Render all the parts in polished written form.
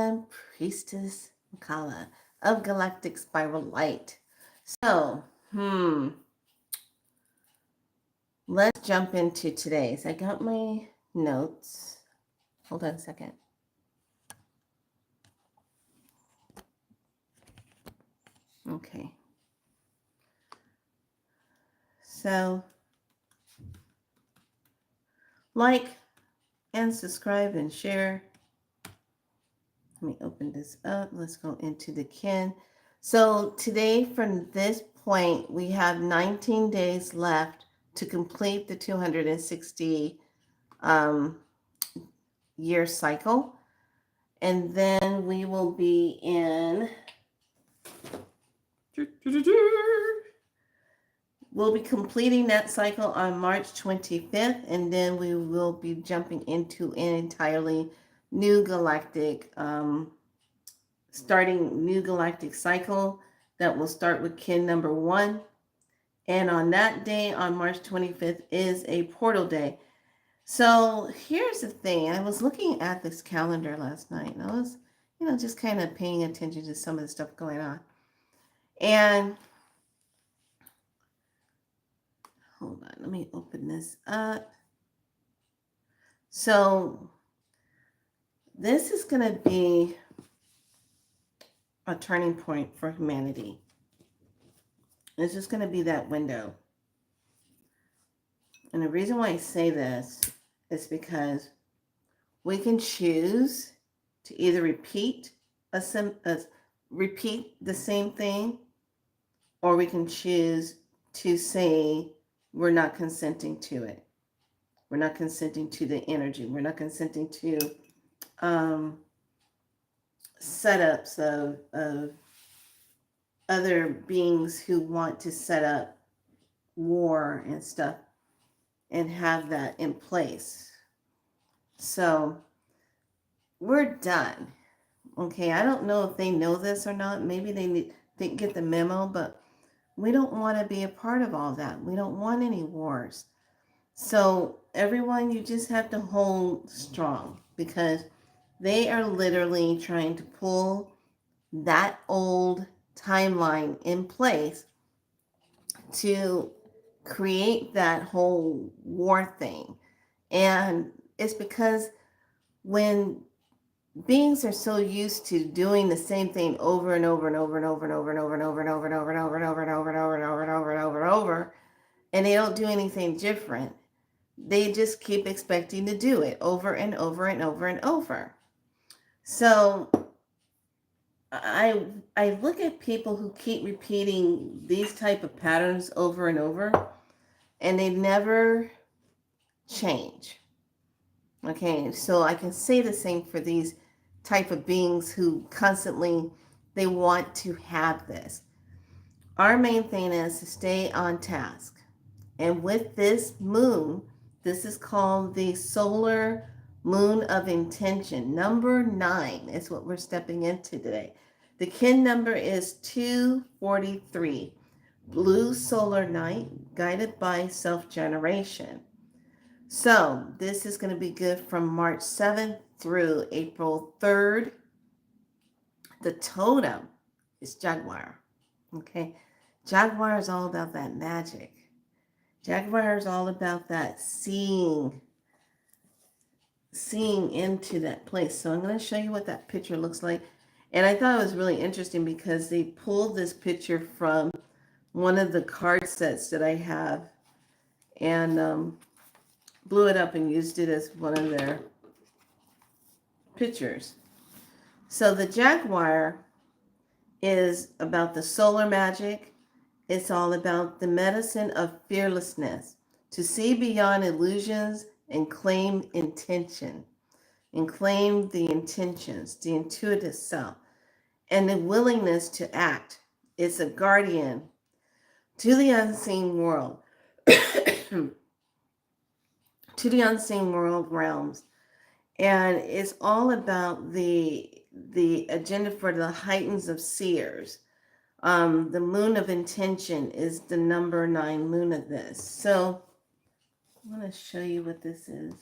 everyone, Priestess Makala of Galactic Spiral Light. So, let's jump into today's. I got my notes. Hold on a second. Okay. So, like and subscribe and share. Let me open this up. Let's go into the kin. So today, from this point, we have 19 days left to complete the 260 year cycle. And then we will be in... We'll be completing that cycle on March 25th, and then we will be jumping into an entirely new galactic, starting new galactic cycle that will start with kin number 1. And on that day, on March 25th, is a portal day. So here's the thing. I was looking at this calendar last night, and I was, just kind of paying attention to some of the stuff going on. And hold on, let me open this up. So this is going to be a turning point for humanity. It's just going to be that window. And the reason why I say this is because we can choose to either repeat repeat the same thing, or we can choose to say we're not consenting to it. We're not consenting to the energy. We're not consenting to setups of other beings who want to set up war and stuff and have that in place. So we're done. Okay, I don't know if they know this or not. Maybe they didn't get the memo, but we don't want to be a part of all that. We don't want any wars. So everyone, you just have to hold strong, because they are literally trying to pull that old timeline in place to create that whole war thing. And it's because when beings are so used to doing the same thing over and over and over and over and over and over and over and over and over and over and over and over and over and over and over and over and over, and they don't do anything different, they just keep expecting to do it over and over and over and over. So I look at people who keep repeating these type of patterns over and over, and they never change. Okay, so I can say the same for these type of beings who constantly, they want to have this. Our main thing is to stay on task. And with this moon, this is called the solar moon of intention. Number 9 is what we're stepping into today. The kin number is 243. Blue solar night, guided by self-generation. So this is going to be good from March 7th through April 3rd. The totem is Jaguar. Okay. Jaguar is all about that magic. Jaguar is all about that seeing into that place. So I'm going to show you what that picture looks like. And I thought it was really interesting because they pulled this picture from one of the card sets that I have, and blew it up and used it as one of their pictures. So the Jaguar is about the solar magic. It's all about the medicine of fearlessness, to see beyond illusions and claim intention, and claim the intentions, the intuitive self, and the willingness to act. It's a guardian to the unseen world, to the unseen world realms. And it's all about the agenda for the heightens of seers. The moon of intention is the number 9 moon of this. So I'm going to show you what this is.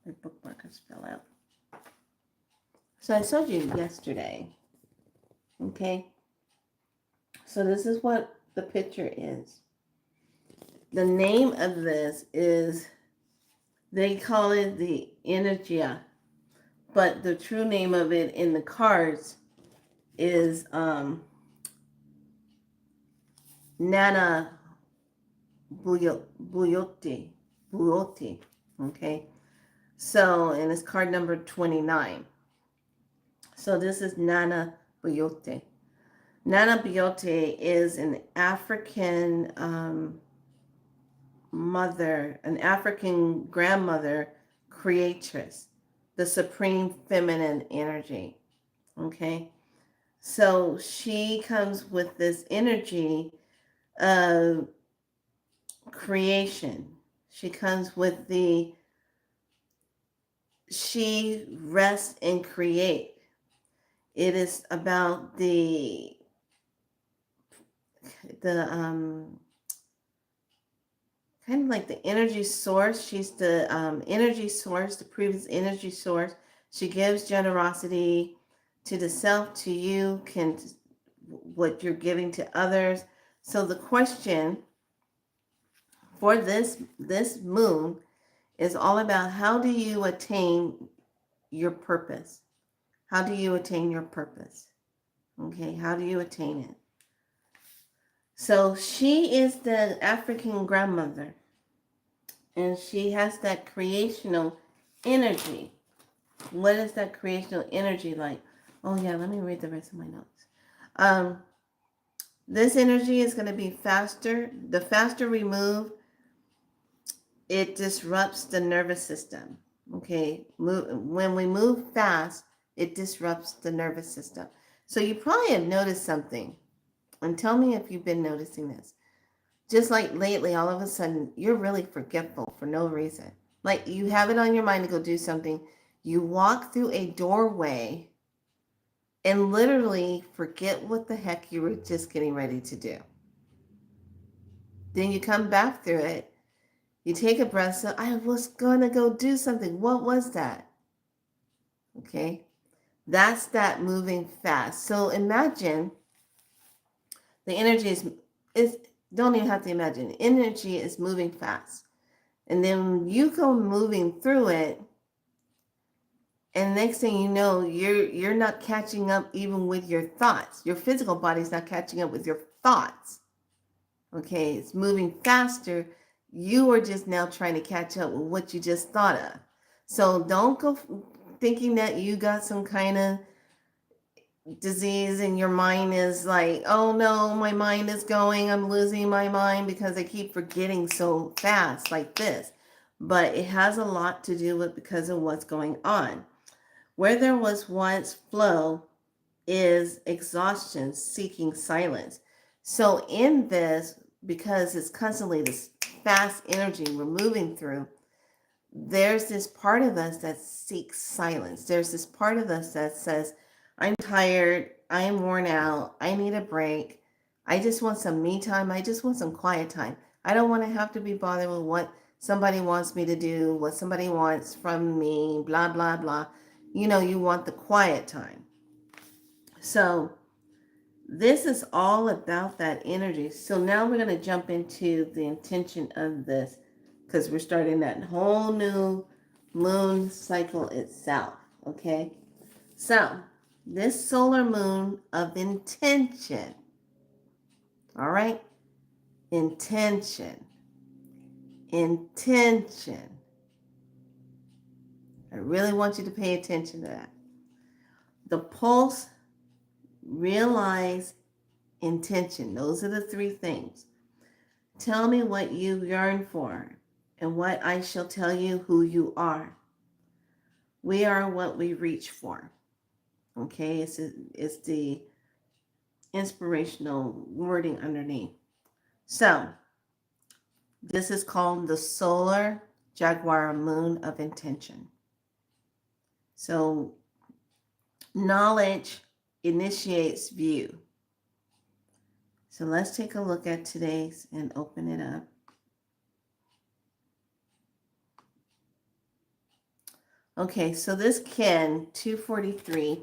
My bookmarkers fell out. So I showed you yesterday. Okay. So this is what the picture is. The name of this is, they call it the Energia, but the true name of it in the cards is Nana Buyote. Buyote. Okay. So, and it's card number 29. So this is Nana Buyote. Nana Buyote is an African mother, an African grandmother creatress, the supreme feminine energy. Okay. So she comes with this energy of creation. She comes with she rests and create. It is about the kind of like the energy source. She's the energy source, the previous energy source. She gives generosity to the self, to you, what you're giving to others. So the question for this moon is all about, how do you attain your purpose? How do you attain your purpose? Okay, how do you attain it? So she is the African grandmother, and she has that creational energy. What is that creational energy like? Oh yeah, let me read the rest of my notes. This energy is going to be faster. The faster we move, it disrupts the nervous system. Okay, when we move fast, it disrupts the nervous system. So you probably have noticed something, and tell me if you've been noticing this. Just like lately, all of a sudden, you're really forgetful for no reason. Like you have it on your mind to go do something. You walk through a doorway and literally forget what the heck you were just getting ready to do. Then you come back through it. You take a breath. So I was going to go do something. What was that? Okay. That's that moving fast. So imagine the energy is don't even have to imagine. Energy is moving fast. And then you go moving through it, and next thing you know, you're not catching up even with your thoughts. Your physical body's not catching up with your thoughts. Okay, it's moving faster. You are just now trying to catch up with what you just thought of. So don't go thinking that you got some kind of disease and your mind is like, oh no, my mind is going, I'm losing my mind because I keep forgetting so fast like this. But it has a lot to do with because of what's going on. Where there was once flow is exhaustion, seeking silence. So in this, because it's constantly this fast energy we're moving through, there's this part of us that seeks silence. There's this part of us that says, I'm tired, I'm worn out, I need a break. I just want some me time. I just want some quiet time. I don't want to have to be bothered with what somebody wants me to do, what somebody wants from me, blah, blah, blah. You know, you want the quiet time. So this is all about that energy. So now we're going to jump into the intention of this, because we're starting that whole new moon cycle itself. Okay. So this solar moon of intention. All right. Intention. Intention. I really want you to pay attention to that. The pulse, realize, intention. Those are the three things. Tell me what you yearn for, and what I shall tell you who you are. We are what we reach for. Okay, it's the inspirational wording underneath. So, this is called the solar Jaguar moon of intention. So, knowledge initiates view. So let's take a look at today's and open it up. Okay, so this Ken 243,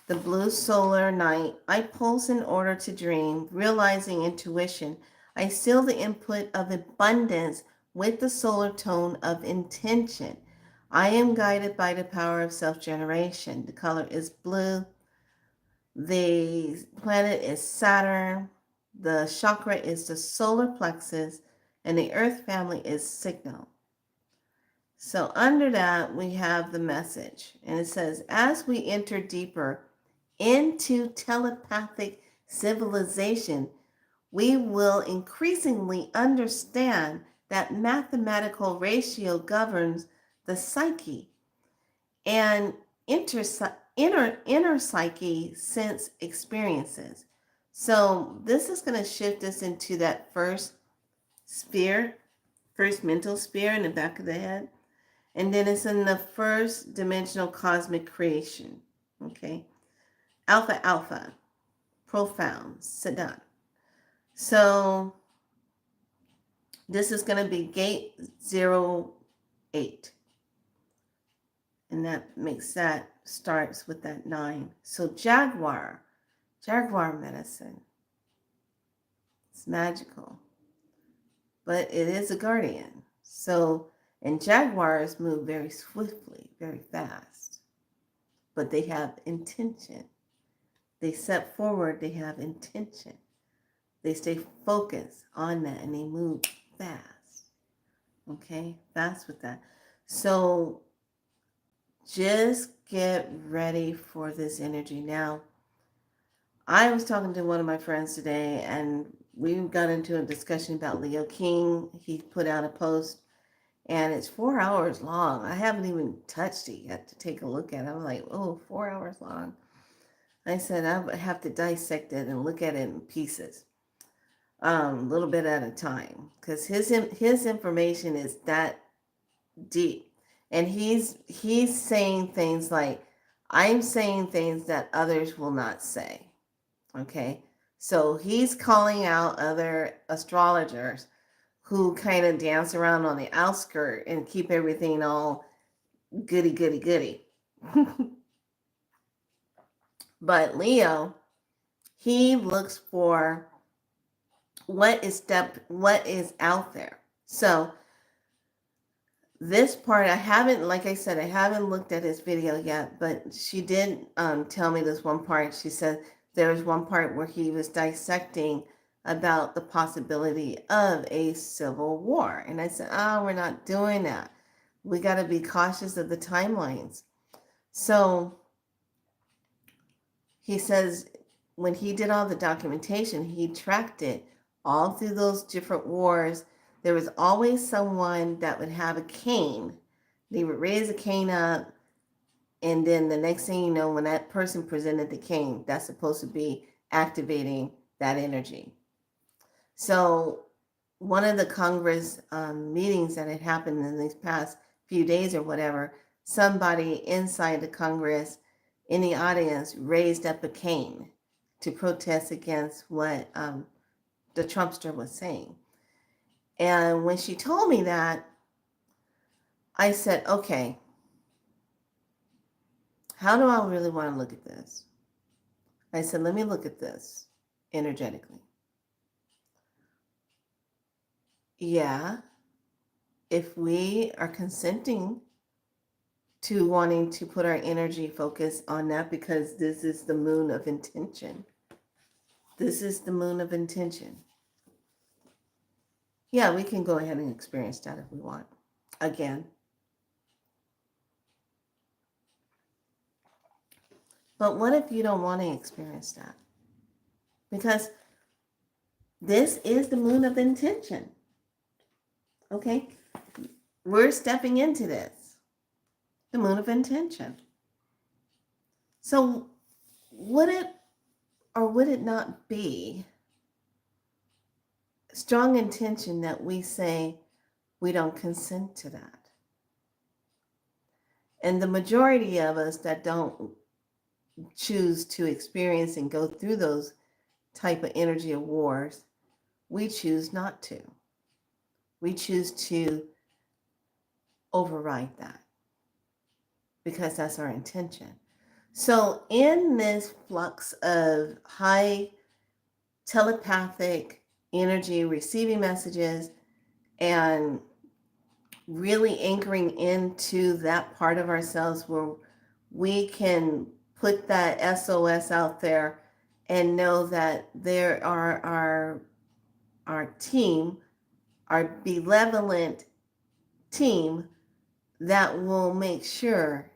the blue solar night, I pulse in order to dream, realizing intuition. I seal the input of abundance with the solar tone of intention. I am guided by the power of self-generation. The color is blue. The planet is Saturn. The chakra is the solar plexus. And the earth family is signal. So under that, we have the message. And it says, as we enter deeper into telepathic civilization, we will increasingly understand that mathematical ratio governs the psyche and inner psyche sense experiences. So this is going to shift us into that first sphere, first mental sphere in the back of the head. And then it's in the first dimensional cosmic creation. Okay. Alpha, alpha, profound, Sadat. So this is going to be gate 08. And that starts with that 9. So Jaguar medicine. It's magical. But it is a guardian. So, and jaguars move very swiftly, very fast. But they have intention. They step forward, they have intention. They stay focused on that and they move fast. Okay, fast with that. So just get ready for this energy. Now, I was talking to one of my friends today and we got into a discussion about Leo King. He put out a post and it's 4 hours long. I haven't even touched it yet to take a look at it. I'm like, oh, 4 hours long. I said I have to dissect it and look at it in pieces, a little bit at a time, because his information is that deep, and he's saying things like, I'm saying things that others will not say. Okay, so he's calling out other astrologers who kind of dance around on the outskirt and keep everything all goody goody goody. But Leo, he looks for what is out there. So this part, I haven't, like I said, I haven't looked at his video yet, but she did tell me this one part. She said there was one part where he was dissecting about the possibility of a civil war. And I said, oh, we're not doing that. We got to be cautious of the timelines. So he says when he did all the documentation, he tracked it all through those different wars. There was always someone that would have a cane. They would raise a cane up, and then the next thing you know, when that person presented the cane, that's supposed to be activating that energy. So one of the Congress meetings that had happened in these past few days or whatever, somebody inside the Congress in the audience raised up a cane to protest against what the Trumpster was saying. And when she told me that, I said, okay, how do I really want to look at this? I said, let me look at this energetically. Yeah, if we are consenting to wanting to put our energy focus on that, because this is the moon of intention. This is the moon of intention. Yeah, we can go ahead and experience that if we want. Again. But what if you don't want to experience that? Because this is the moon of intention. Okay? We're stepping into this. The moon of intention. So would it or would it not be strong intention that we say we don't consent to that? And the majority of us that don't choose to experience and go through those type of energy of wars, we choose not to. We choose to override that. because that's our intention. So in this flux of high telepathic energy, receiving messages, and really anchoring into that part of ourselves where we can put that SOS out there and know that there are our team, our benevolent team that will make sure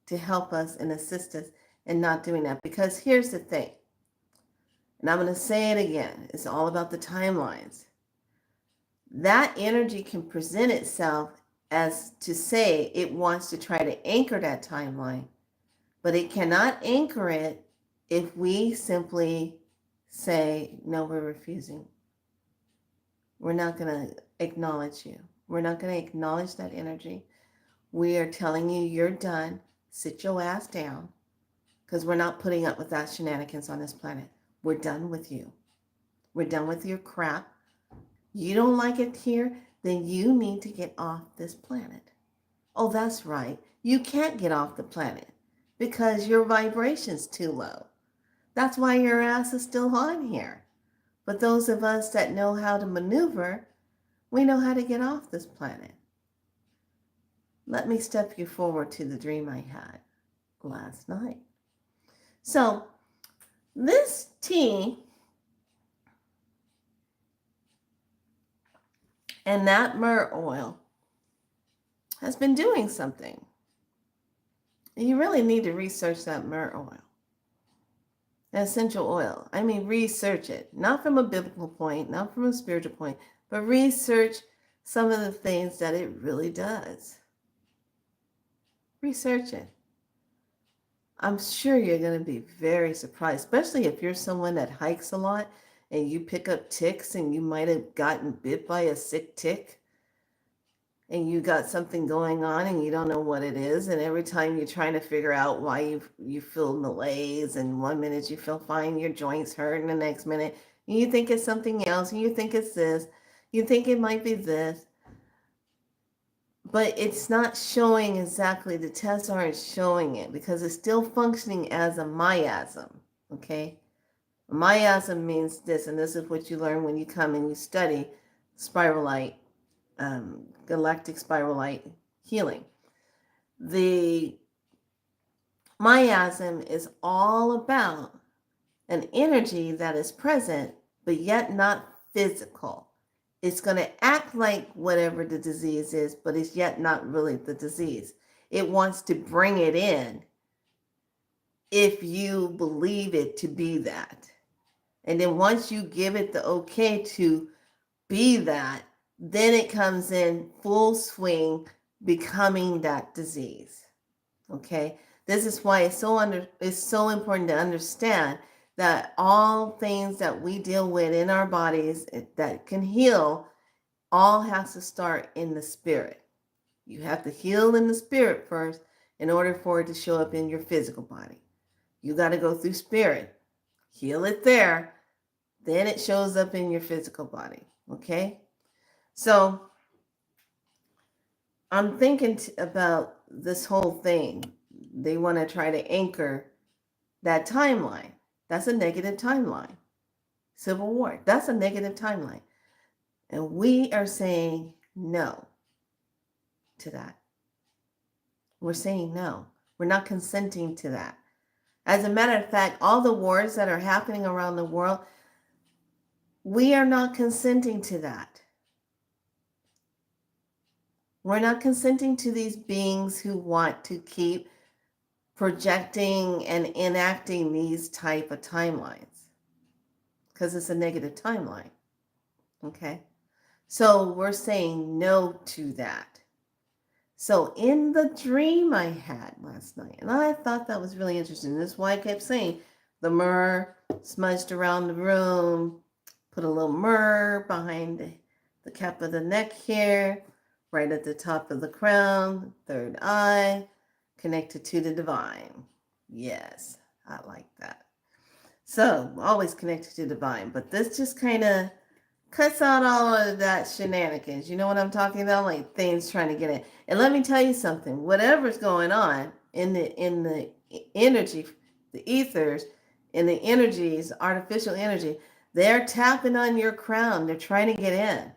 to help us and assist us in not doing that. Because here's the thing, and I'm going to say it again, it's all about the timelines. That energy can present itself as to say it wants to try to anchor that timeline, but it cannot anchor it if we simply say, no, we're refusing. We're not going to acknowledge you. We're not going to acknowledge that energy. We are telling you you're done. Sit your ass down, because we're not putting up with that shenanigans on this planet. We're done with you. We're done with your crap. You don't like it here, then you need to get off this planet. Oh, that's right. You can't get off the planet because your vibration's too low. That's why your ass is still on here. But those of us that know how to maneuver, we know how to get off this planet. Let me step you forward to the dream I had last night. So this tea and that myrrh oil has been doing something. You really need to research that myrrh oil, essential oil. I mean, research it, not from a biblical point, not from a spiritual point, but research some of the things that it really does. Research it. I'm sure you're going to be very surprised, especially if you're someone that hikes a lot and you pick up ticks and you might have gotten bit by a sick tick and you got something going on and you don't know what it is. And every time you're trying to figure out why you feel malaise, and 1 minute you feel fine, your joints hurt, and the next minute you think it's something else, and you think it's this, you think it might be this. But it's not showing exactly, the tests aren't showing it because it's still functioning as a miasm, okay? A miasm means this, and this is what you learn when you come and you study spiralite, galactic spiralite healing. The miasm is all about an energy that is present, but yet not physical. It's going to act like whatever the disease is, but it's yet not really the disease. It wants to bring it in if you believe it to be that. And then once you give it the okay to be that, then it comes in full swing, becoming that disease. Okay? This is why it's so important to understand that all things that we deal with in our bodies that can heal all has to start in the spirit. You have to heal in the spirit first in order for it to show up in your physical body. You got to go through spirit, heal it there, then it shows up in your physical body. Okay? So I'm thinking about this whole thing. They want to try to anchor that timeline. That's a negative timeline. Civil War, that's a negative timeline. And we are saying no to that. We're saying no. We're not consenting to that. As a matter of fact, all the wars that are happening around the world, we are not consenting to that. We're not consenting to these beings who want to keep projecting and enacting these type of timelines because it's a negative timeline. Okay? So we're saying no to that. So in the dream I had last night, and I thought that was really interesting. This is why I kept saying the myrrh smudged around the room, put a little myrrh behind the cap of the neck here, right at the top of the crown, third eye, connected to the divine. Yes, I like that. So always connected to divine, but this just kind of cuts out all of that shenanigans. You know what I'm talking about? Like things trying to get in. And let me tell you something. Whatever's going on in the energy, the ethers, in the energies, artificial energy, they're tapping on your crown. They're trying to get in.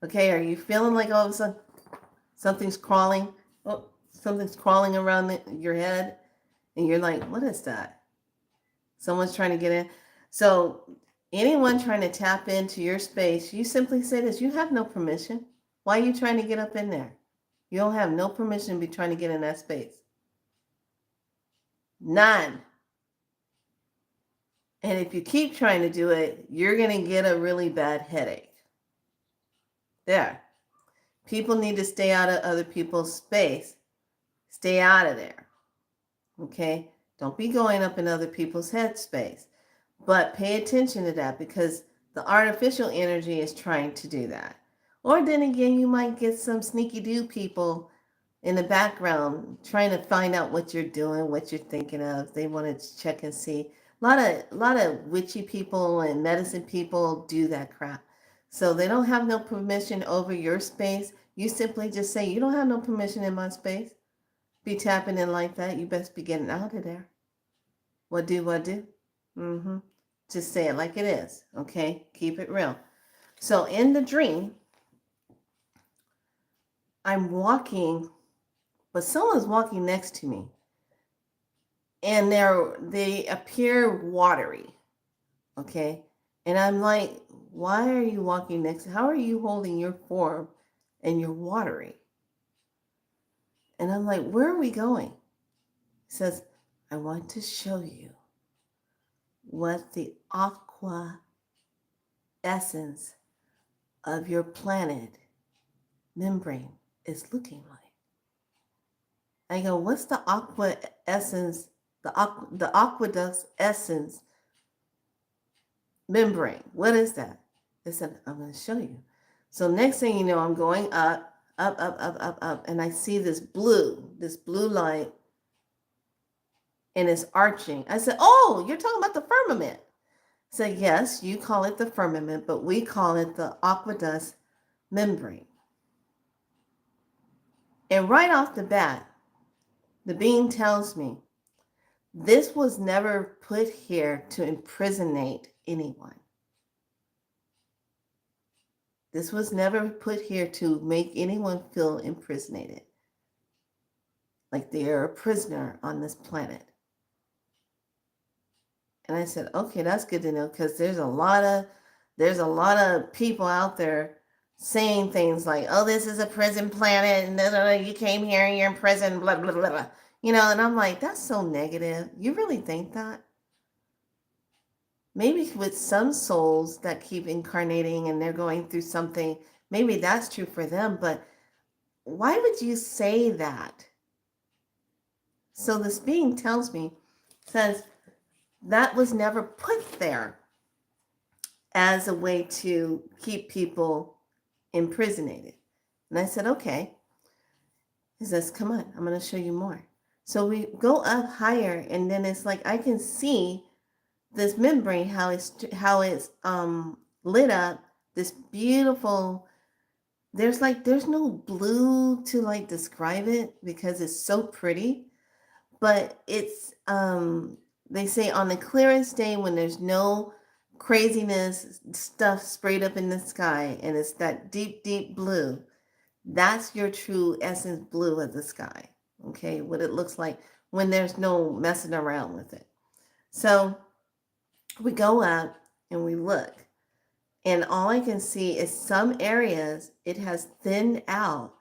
Okay, are you feeling like all of a sudden something's crawling? Oh, something's crawling around your head, and you're like, "What is that?" Someone's trying to get in. So anyone trying to tap into your space, you simply say this: you have no permission. Why are you trying to get up in there? You don't have no permission to be trying to get in that space. None. And if you keep trying to do it, you're going to get a really bad headache. There. People need to stay out of other people's space. Stay out of there. Okay? Don't be going up in other people's head space. But pay attention to that, because the artificial energy is trying to do that. Or then again, you might get some sneaky do people in the background trying to find out what you're doing, what you're thinking of. They want to check and see. A lot of witchy people and medicine people do that crap. So they don't have no permission over your space. You simply just say, you don't have no permission in my space. Be tapping in like that. You best be getting out of there. What do? Mm-hmm. Just say it like it is. Okay? Keep it real. So in the dream, I'm walking, but someone's walking next to me. And they appear watery. Okay? And I'm like, why are you walking next? How are you holding your form and you're watery? And I'm like, where are we going? He says, I want to show you what the aqua essence of your planet membrane is looking like. I go, what's the aqua essence, the aqueduct's essence membrane? What is that? They said, I'm going to show you. So next thing you know, I'm going up, and I see this blue light, and it's arching. I said, oh, you're talking about the firmament. I said, yes, you call it the firmament, but we call it the aqueduct membrane. And right off the bat, the being tells me, this was never put here to imprisonate anyone. This was never put here to make anyone feel imprisoned, like they are a prisoner on this planet. And I said, okay, that's good to know, because there's a lot of people out there saying things like, oh, this is a prison planet, and you came here and you're in prison, blah, blah, blah, blah. You know, and I'm like, that's so negative. You really think that? Maybe with some souls that keep incarnating and they're going through something, maybe that's true for them, but why would you say that? So this being tells me, says, that was never put there as a way to keep people imprisoned. And I said, okay. He says, come on, I'm going to show you more. So we go up higher, and then it's like I can see this membrane, how it's lit up, this beautiful, there's no blue to like describe it because it's so pretty, but it's they say on the clearest day when there's no craziness stuff sprayed up in the sky, and it's that deep blue, that's your true essence blue of the sky. Okay, what it looks like when there's no messing around with it. So we go up and we look, and all I can see is some areas it has thinned out,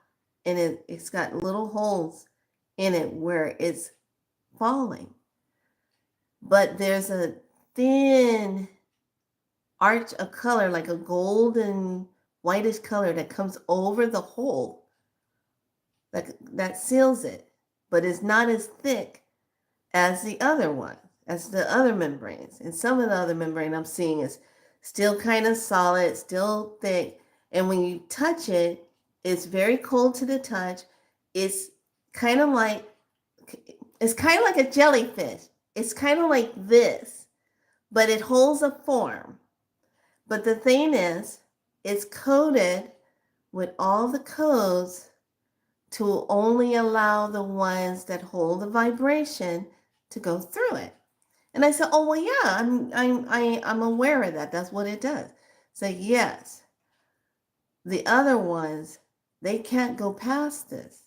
and it's got little holes in it where it's falling. But there's a thin arch of color, like a golden whitish color that comes over the hole that seals it, but it's not as thick as the other one, as the other membranes. And some of the other membrane I'm seeing is still kind of solid, still thick. And when you touch it, it's very cold to the touch. It's kind of like a jellyfish. It's kind of like this, but it holds a form. But the thing is, It's coded with all the codes to only allow the ones that hold the vibration to go through it. And I said, oh, well, yeah, I'm aware of that. That's what it does. So yes, the other ones, they can't go past this.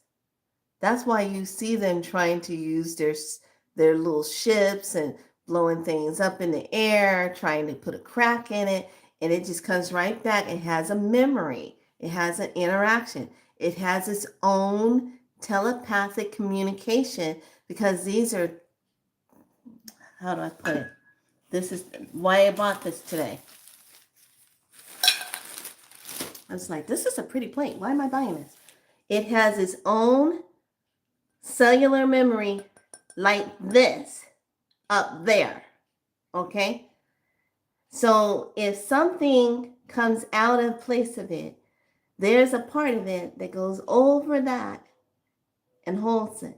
That's why you see them trying to use their little ships and blowing things up in the air, trying to put a crack in it, and it just comes right back. It has a memory. It has an interaction. It has its own telepathic communication, because these are, how do I put it? This is why I bought this today. I was like, this is a pretty plate. Why am I buying this? It has its own cellular memory like this up there. Okay? So if something comes out of place of it, there's a part of it that goes over that and holds it.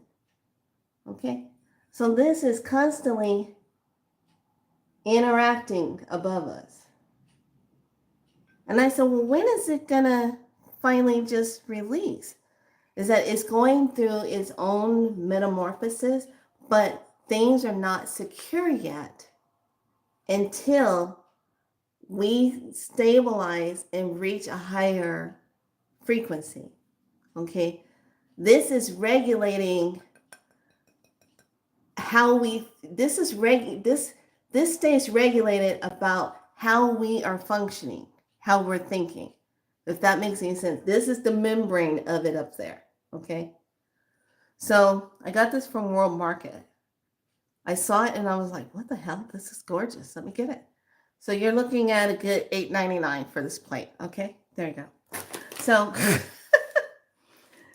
Okay? So this is constantly interacting above us. And I said, well, when is it going to finally just release? Is that it's going through its own metamorphosis, but things are not secure yet until we stabilize and reach a higher frequency. Okay? This is regulating how this stays regulated about how we are functioning, how we're thinking. If that makes any sense. This is the membrane of it up there. Okay? So I got this from World Market. I saw it and I was like, what the hell? This is gorgeous. Let me get it. So you're looking at a good $8.99 for this plate. Okay? There you go. So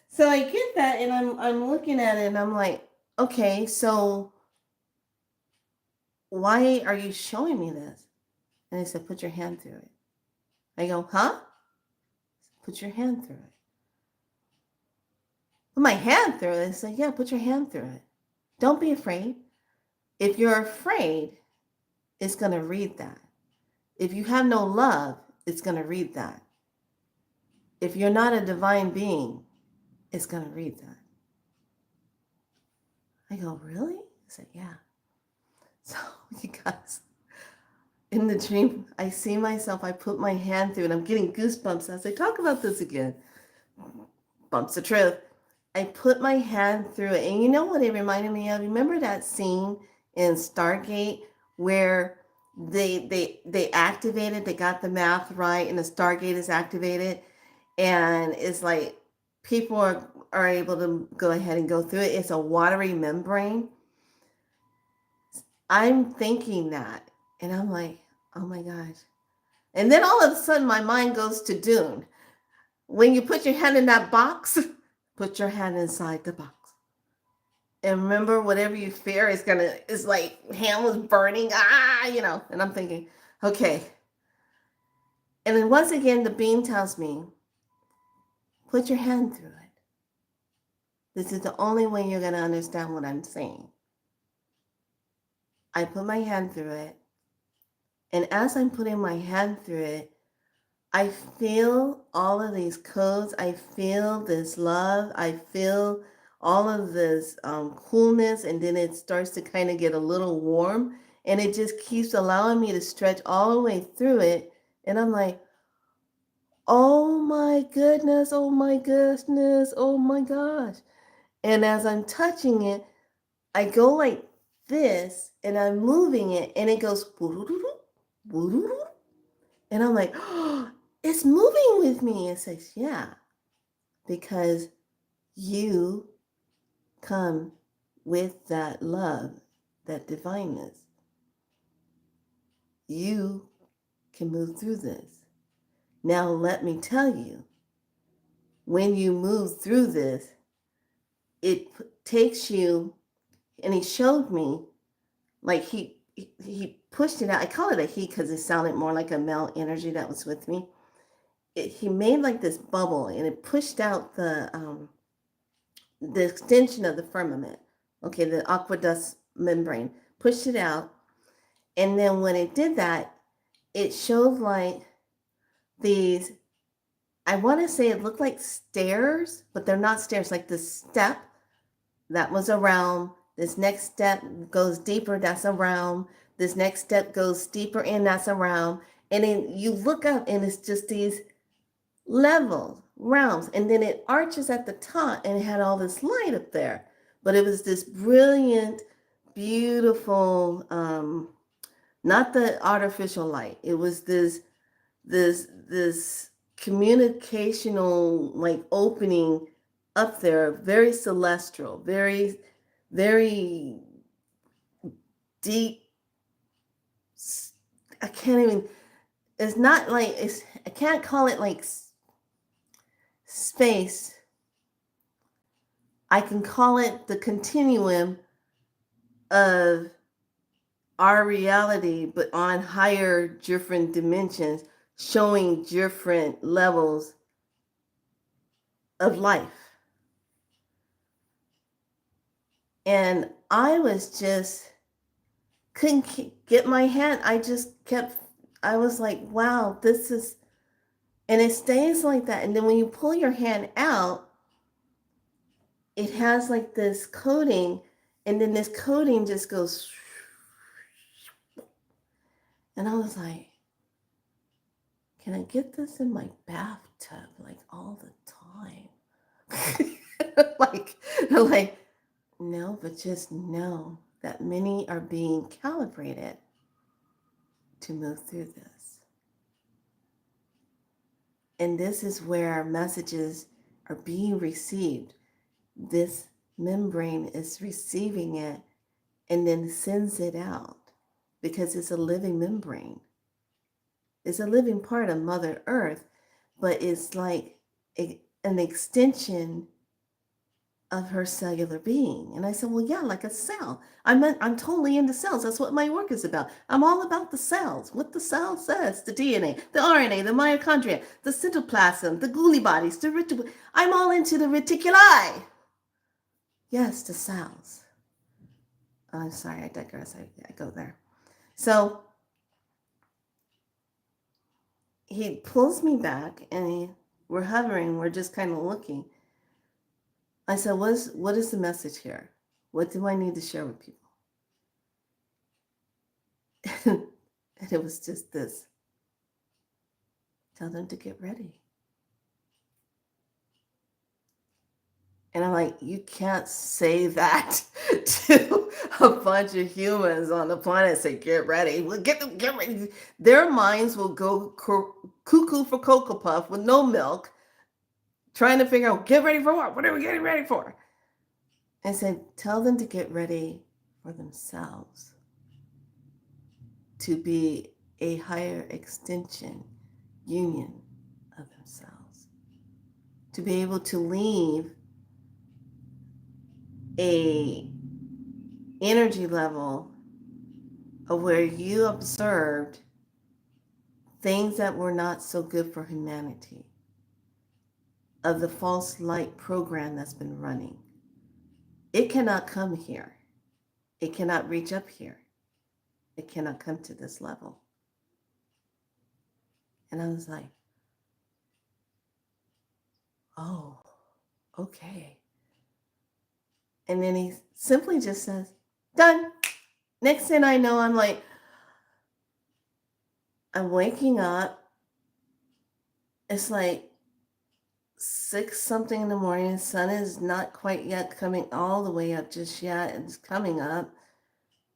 so I get that and I'm looking at it and I'm like, okay, so why are you showing me this? And he said, put your hand through it. I go, huh? Put your hand through it. Put my hand through it. I said, yeah, put your hand through it. Don't be afraid. If you're afraid, it's going to read that. If you have no love, it's going to read that. If you're not a divine being, it's going to read that. I go, really? I said, yeah. So you guys, in the dream, I see myself, I put my hand through it. I'm getting goosebumps as I talk about this again. Bumps of truth. I put my hand through it. And you know what it reminded me of? Remember that scene in Stargate where they activated, they got the math right, and the Stargate is activated. And it's like people are able to go ahead and go through it. It's a watery membrane. I'm thinking that. And I'm like, oh my gosh. And then all of a sudden my mind goes to Dune. When you put your hand in that box, put your hand inside the box. And remember, whatever you fear is like hand was burning, and I'm thinking, okay. And then once again, the being tells me, put your hand through it. This is the only way you're going to understand what I'm saying. I put my hand through it. And as I'm putting my hand through it, I feel all of these codes. I feel this love. I feel all of this coolness. And then it starts to kind of get a little warm. And it just keeps allowing me to stretch all the way through it. And I'm like, oh my goodness, oh my goodness, oh my gosh. And as I'm touching it, I go like this and I'm moving it and it goes, and I'm like, oh, it's moving with me. It says, yeah, because you come with that love, that divineness. You can move through this. Now, let me tell you, when you move through this, it takes you, and he showed me, like he pushed it out. I call it a he because it sounded more like a male energy that was with me. He made like this bubble, and it pushed out the extension of the firmament. Okay, the aqueduct membrane pushed it out, and then when it did that, it showed like these, I want to say it looked like stairs, but they're not stairs, like the step that was a realm. This next step goes deeper, that's a realm. This next step goes deeper in, that's a realm. And then you look up and it's just these levels, realms. And then it arches at the top and it had all this light up there. But it was this brilliant, beautiful, not the artificial light. It was this communicational like opening up there, very celestial, very, very deep. I can't even, it's not like, it's, I can't call it like space. I can call it the continuum of our reality, but on higher, different dimensions, showing different levels of life. And I was just, couldn't get my hand. I just kept, I was like, wow, this is, and it stays like that. And then when you pull your hand out, it has like this coating, and then this coating just goes, and I was like, can I get this in my bathtub like all the time? like, no, but just know that many are being calibrated to move through this. And this is where messages are being received. This membrane is receiving it and then sends it out because it's a living membrane. It's a living part of Mother Earth, but it's like an extension of her cellular being. And I said, well, yeah, like a cell. I'm totally into cells. That's what my work is about. I'm all about the cells, what the cell says, the DNA, the RNA, the mitochondria, the cytoplasm, the Golgi bodies, the I'm all into the reticuli. Yes, the cells. I'm sorry, I digress. I go there. So he pulls me back and we're hovering. We're just kind of looking. I said, what is the message here? What do I need to share with people? And it was just this. Tell them to get ready. And I'm like, you can't say that to a bunch of humans on the planet. Say, get ready. Well, get ready. Their minds will go cuckoo for Cocoa Puff with no milk, trying to figure out, get ready for what? What are we getting ready for? I said, tell them to get ready for themselves, to be a higher extension, union of themselves, to be able to leave a energy level of where you observed things that were not so good for humanity, of the false light program that's been running. It cannot come here. It cannot reach up here. It cannot come to this level. And I was like, oh, okay. And then he simply just says, done. Next thing I know, I'm like, I'm waking up. It's like 6 something in the morning. The sun is not quite yet coming all the way up just yet. It's coming up.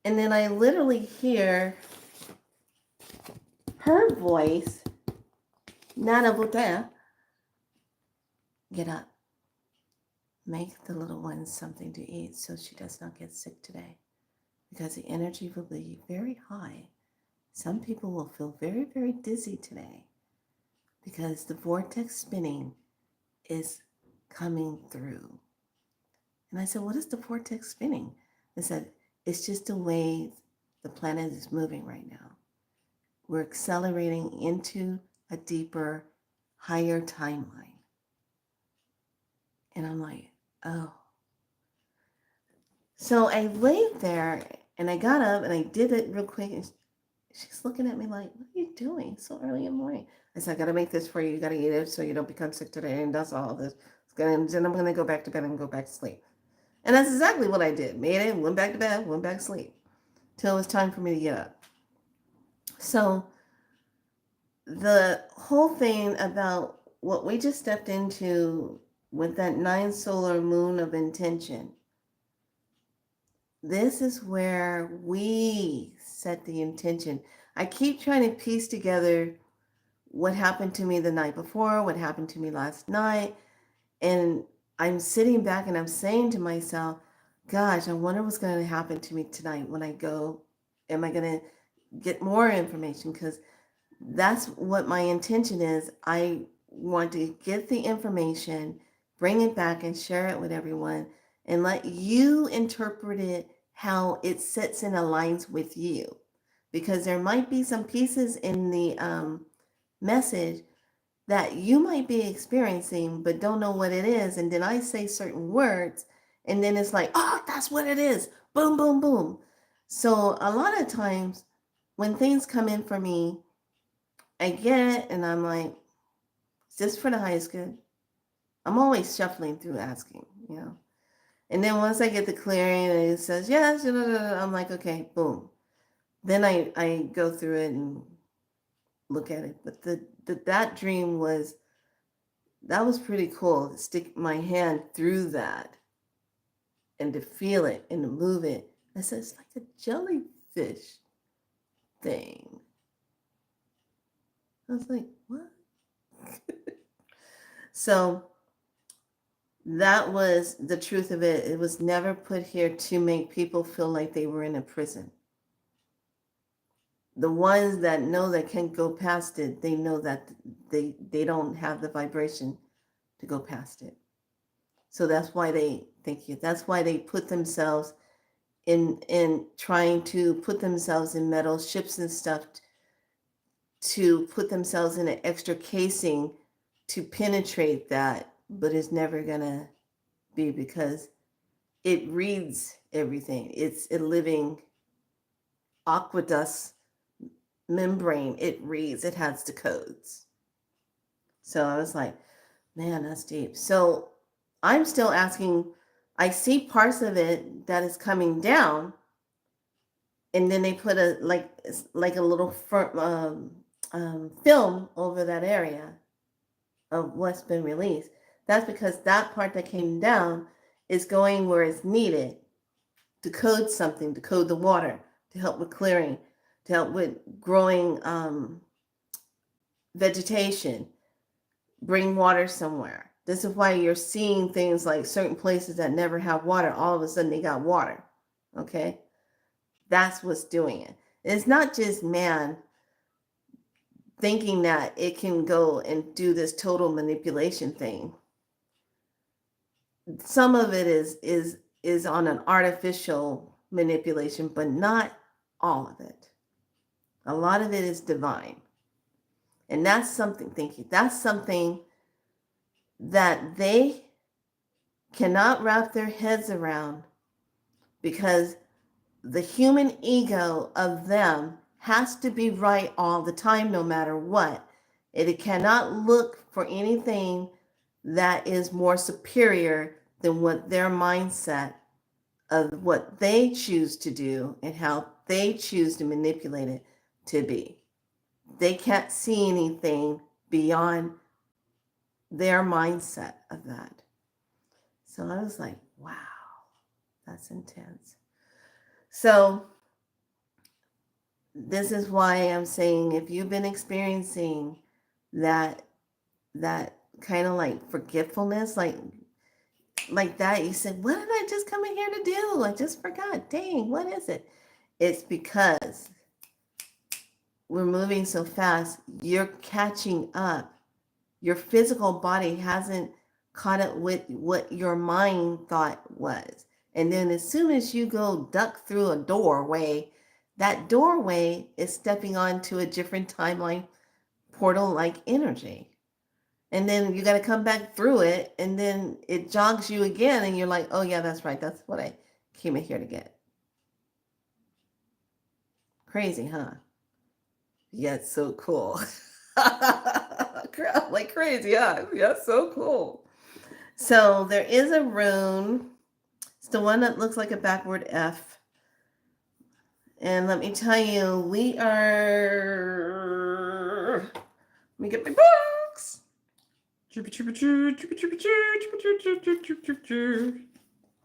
And then I literally hear her voice, Nana Boutin, get up. Make the little one something to eat so she does not get sick today. Because the energy will be very high. Some people will feel very, very dizzy today. Because the vortex spinning is coming through. And I said, what is the vortex spinning? They said, it's just the way the planet is moving right now. We're accelerating into a deeper, higher timeline. And I'm like, oh. So I laid there and I got up and I did it real quick. And She's looking at me like, what are you doing so early in the morning? I said, I got to make this for you. You got to eat it so you don't become sick today. And that's all this. Then I'm going to go back to bed and go back to sleep. And that's exactly what I did. Made it, went back to bed, went back to sleep. Till it was time for me to get up. So the whole thing about what we just stepped into with that 9 solar moon of intention, this is where we set the intention. I keep trying to piece together what happened to me the night before, what happened to me last night. And I'm sitting back and I'm saying to myself, gosh, I wonder what's going to happen to me tonight when I go. Am I going to get more information? Because that's what my intention is. I want to get the information, bring it back and share it with everyone and let you interpret it how it sits and aligns with you. Because there might be some pieces in the message that you might be experiencing but don't know what it is. And then I say certain words and then it's like, oh, that's what it is. Boom, boom, boom. So a lot of times when things come in for me, I get it and I'm like, is this for the highest good? I'm always shuffling through asking, you know. And then once I get the clearing and it says, yes, I'm like, okay, boom. Then I go through it and look at it. But that dream was, that was pretty cool to stick my hand through that and to feel it and to move it. I said, it's like a jellyfish thing. I was like, what? So that was the truth of it. It was never put here to make people feel like they were in a prison. The ones that know they can't go past it, they know that they don't have the vibration to go past it. So that's why that's why they put themselves in trying to put themselves in metal ships and stuff to put themselves in an extra casing to penetrate that, but it's never gonna be because it reads everything. It's a living aqueduct membrane. It reads, it has the codes. So I was like, man, that's deep. So I'm still asking, I see parts of it that is coming down, and then they put a like a little film over that area of what's been released. That's because that part that came down is going where it's needed to code something, to code the water, to help with clearing, to help with growing vegetation, bring water somewhere. This is why you're seeing things like certain places that never have water, all of a sudden they got water. Okay? That's what's doing it. It's not just man thinking that it can go and do this total manipulation thing. Some of it is on an artificial manipulation, but not all of it. A lot of it is divine. And that's something, thank you. That's something that they cannot wrap their heads around because the human ego of them has to be right all the time, no matter what. It cannot look for anything that is more superior than what their mindset of what they choose to do and how they choose to manipulate it to be. They can't see anything beyond their mindset of that. So I was like, wow, that's intense. So this is why I'm saying if you've been experiencing that kind of like forgetfulness, like that, you said, what did I just come in here to do? I just forgot. Dang, what is it? It's because we're moving so fast, you're catching up. Your physical body hasn't caught up with what your mind thought was. And then as soon as you go duck through a doorway, that doorway is stepping onto a different timeline portal-like energy. And then you got to come back through it, and then it jogs you again, and you're like, oh yeah, that's right. That's what I came in here to get. Crazy, huh? yet so cool. Like crazy, huh? Yeah, so cool. So there is a rune. It's the one that looks like a backward F. And let me tell you, we are. Let me get my box.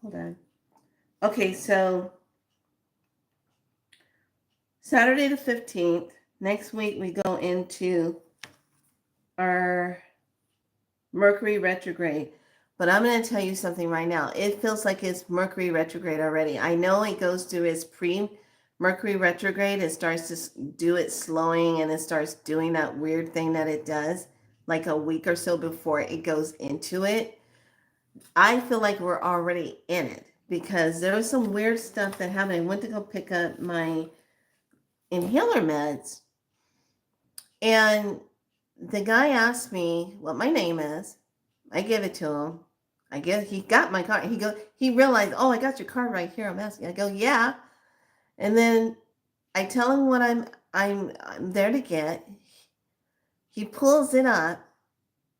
Hold on. Okay, so Saturday the 15th, next week we go into our Mercury retrograde. But I'm going to tell you something right now. It feels like it's Mercury retrograde already. I know it goes through its pre-Mercury retrograde. It starts to do it slowing and it starts doing that weird thing that it does like a week or so before it goes into it. I feel like we're already in it because there was some weird stuff that happened. I went to go pick up my inhaler meds and the guy asked me what my name is. I give it to him. He got my card. He realized, oh, I got your card right here. I'm asking. I go, yeah. And then I tell him what I'm there to get. He pulls it up.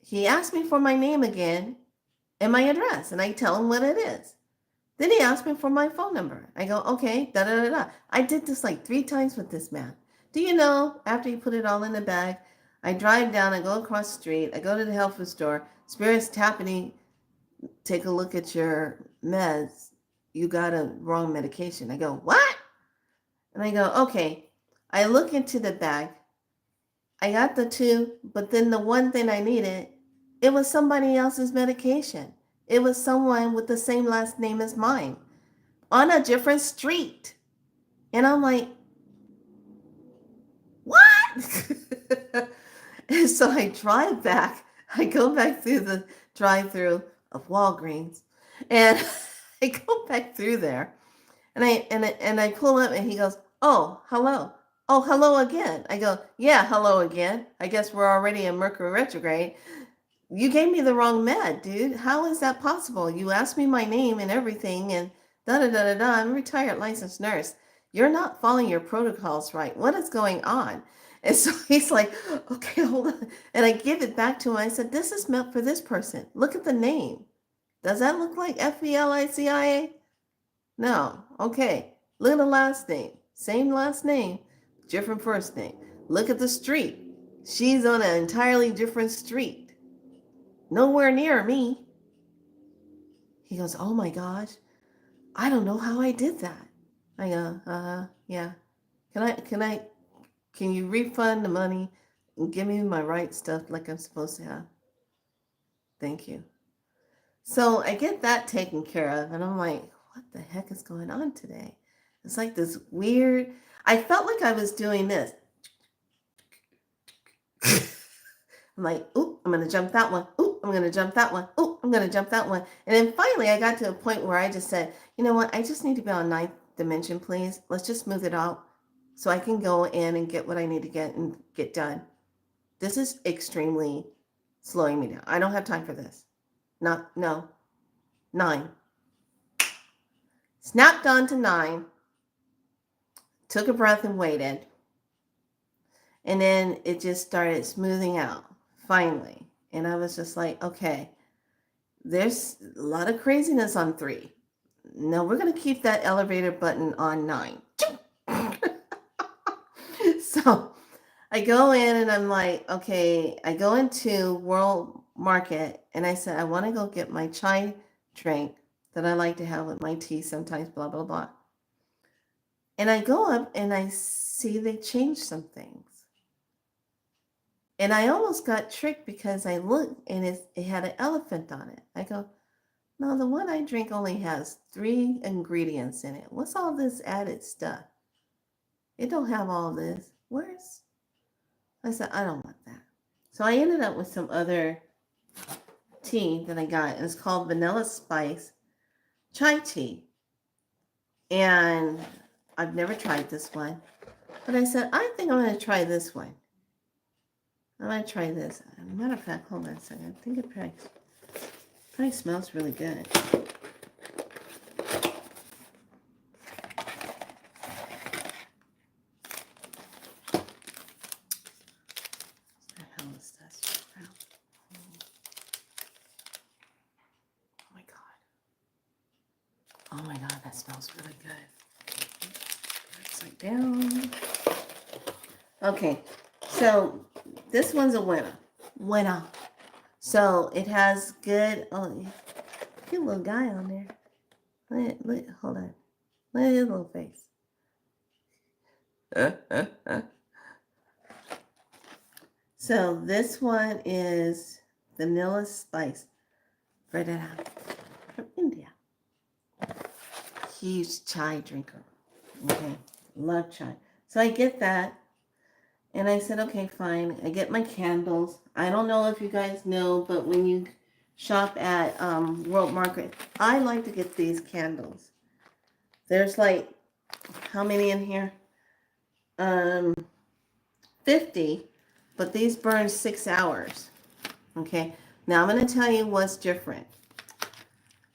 He asks me for my name again and my address, and I tell him what it is. Then he asked me for my phone number. I go, okay, da da da da. I did this like 3 times with this man. Do you know, after he put it all in the bag, I drive down, I go across the street, I go to the health food store, Spirit's tapping me, take a look at your meds. You got a wrong medication. I go, what? And I go, okay. I look into the bag. I got the 2, but then the one thing I needed, it was somebody else's medication. It was someone with the same last name as mine on a different street. And I'm like, what? And so I drive back. I go back through the drive-through of Walgreens, and I go back through there, and I pull up, and he goes, "Oh, hello. Oh, hello again." I go, "Yeah, hello again. I guess we're already in Mercury retrograde. You gave me the wrong med, dude. How is that possible? You asked me my name and everything, and da da da da da. I'm a retired licensed nurse. You're not following your protocols right. What is going on?" And so he's like, "Okay, hold on." And I give it back to him. I said, "This is meant for this person. Look at the name. Does that look like FBLICIA? No. Okay. Look at the last name. Same last name, different first name. Look at the street. She's on an entirely different street. Nowhere near me." He goes, "Oh my gosh, I don't know how I did that." I go, yeah. Can you refund the money and give me my right stuff like I'm supposed to have? Thank you. So I get that taken care of, and I'm like, what the heck is going on today? It's like this weird, I felt like I was doing this. I'm like, "Ooh, I'm going to jump that one. Ooh, I'm going to jump that one. Ooh, I'm going to jump that one." And then finally I got to a point where I just said, you know what? I just need to be on 9th dimension, please. Let's just smooth it out so I can go in and get what I need to get and get done. This is extremely slowing me down. I don't have time for this. No. 9. Snapped on to 9. Took a breath and waited. And then it just started smoothing out, finally. And I was just like, okay, there's a lot of craziness on 3. No, we're going to keep that elevator button on 9. So I go in and I'm like, okay, I go into World Market and I said, I want to go get my chai drink that I like to have with my tea sometimes, blah, blah, blah. And I go up and I see they changed some things. And I almost got tricked because I looked and it had an elephant on it. I go, no, the one I drink only has 3 ingredients in it. What's all this added stuff? It don't have all this. Where's? I said, I don't want that. So I ended up with some other tea that I got. And it's called Vanilla Spice Chai Tea. And I've never tried this one. But I said, I think I'm going to try this one. I'm going to try this. As a matter of fact, hold on a second. I think it probably smells really good. smells really good. Upside down. Okay, so this one's a winner. Winner. So it has good. Oh, cute little guy on there. Look, hold on. Look at his little face. So this one is vanilla spice. Right out from India. Huge chai drinker. Okay, love chai. So I get that. And I said, okay, fine. I get my candles. I don't know if you guys know, but when you shop at World Market, I like to get these candles. There's like, how many in here? 50, but these burn 6 hours. Okay, now I'm going to tell you what's different.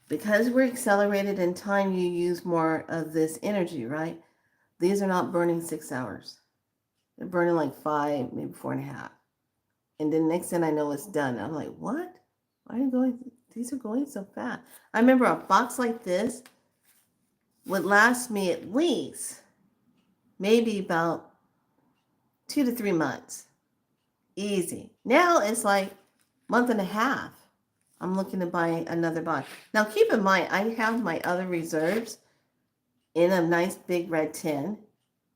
Because we're accelerated in time, you use more of this energy, right? These are not burning 6 hours. They're burning like 5, maybe 4.5. And then next thing I know, it's done. I'm like, what? Why are you going? These are going so fast. I remember a box like this would last me at least maybe about 2 to 3 months. Easy. Now it's like month and a half. I'm looking to buy another box. Now keep in mind, I have my other reserves in a nice big red tin,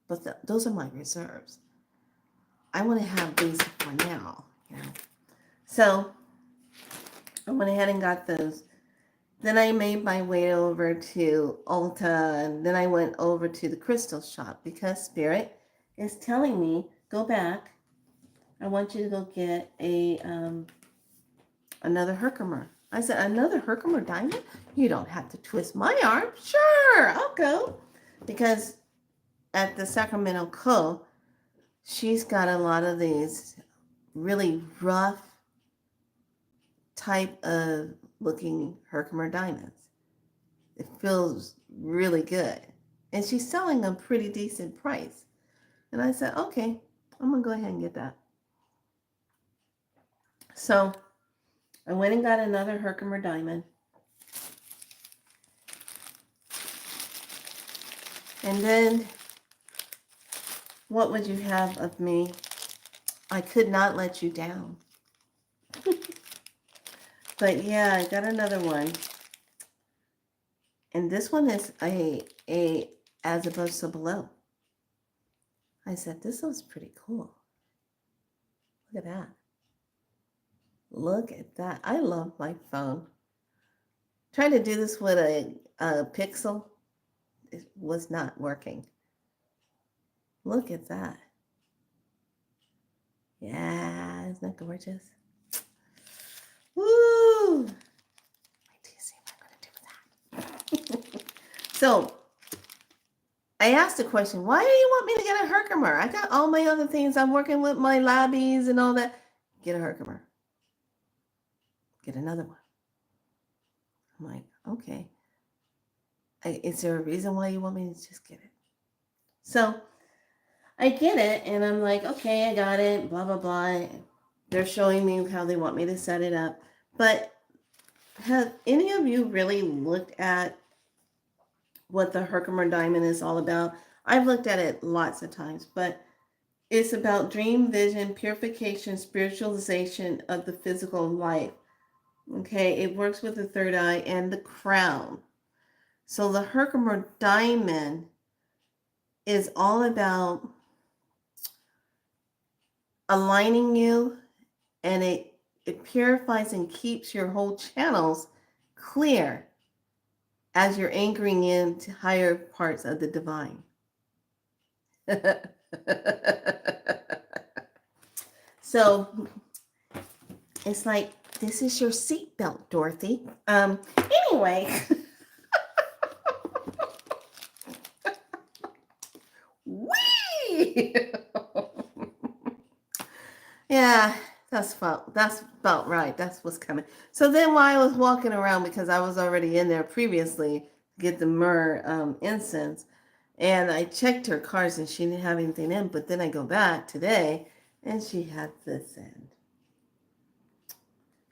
but those are my reserves. I want to have these for now. So I went ahead and got those. Then I made my way over to Ulta, and then I went over to the crystal shop because Spirit is telling me, go back. I want you to go get another Herkimer. I said, another Herkimer diamond? You don't have to twist my arm. Sure, I'll go. Because at the Sacramento Co., she's got a lot of these really rough type of looking Herkimer diamonds. It feels really good. And she's selling a pretty decent price. And I said, okay, I'm going to go ahead and get that. So I went and got another Herkimer diamond. And then, what would you have of me? I could not let you down. But yeah, I got another one. And this one is a as above, so below. I said, this looks pretty cool. Look at that. Look at that. I love my phone. Trying to do this with a Pixel, it was not working. Look at that. Yeah, isn't that gorgeous? Woo! Wait till you see what I'm going to do with that. So, I asked the question, why do you want me to get a Herkimer? I got all my other things. I'm working with my labbies and all that. Get a Herkimer. Get another one. I'm like, okay. Is there a reason why you want me to just get it? So I get it, and I'm like, okay, I got it, blah, blah, blah. They're showing me how they want me to set it up. But have any of you really looked at what the Herkimer diamond is all about? I've looked at it lots of times, but it's about dream vision, purification, spiritualization of the physical life. Okay, it works with the third eye and the crown. So the Herkimer diamond is all about aligning you, and it purifies and keeps your whole channels clear as you're anchoring into higher parts of the divine. So it's like, this is your seatbelt, Dorothy. Anyway. Whee! Yeah, that's about right. That's what's coming. So then while I was walking around, because I was already in there previously to get the myrrh incense, and I checked her cards and she didn't have anything in, but then I go back today and she had this in.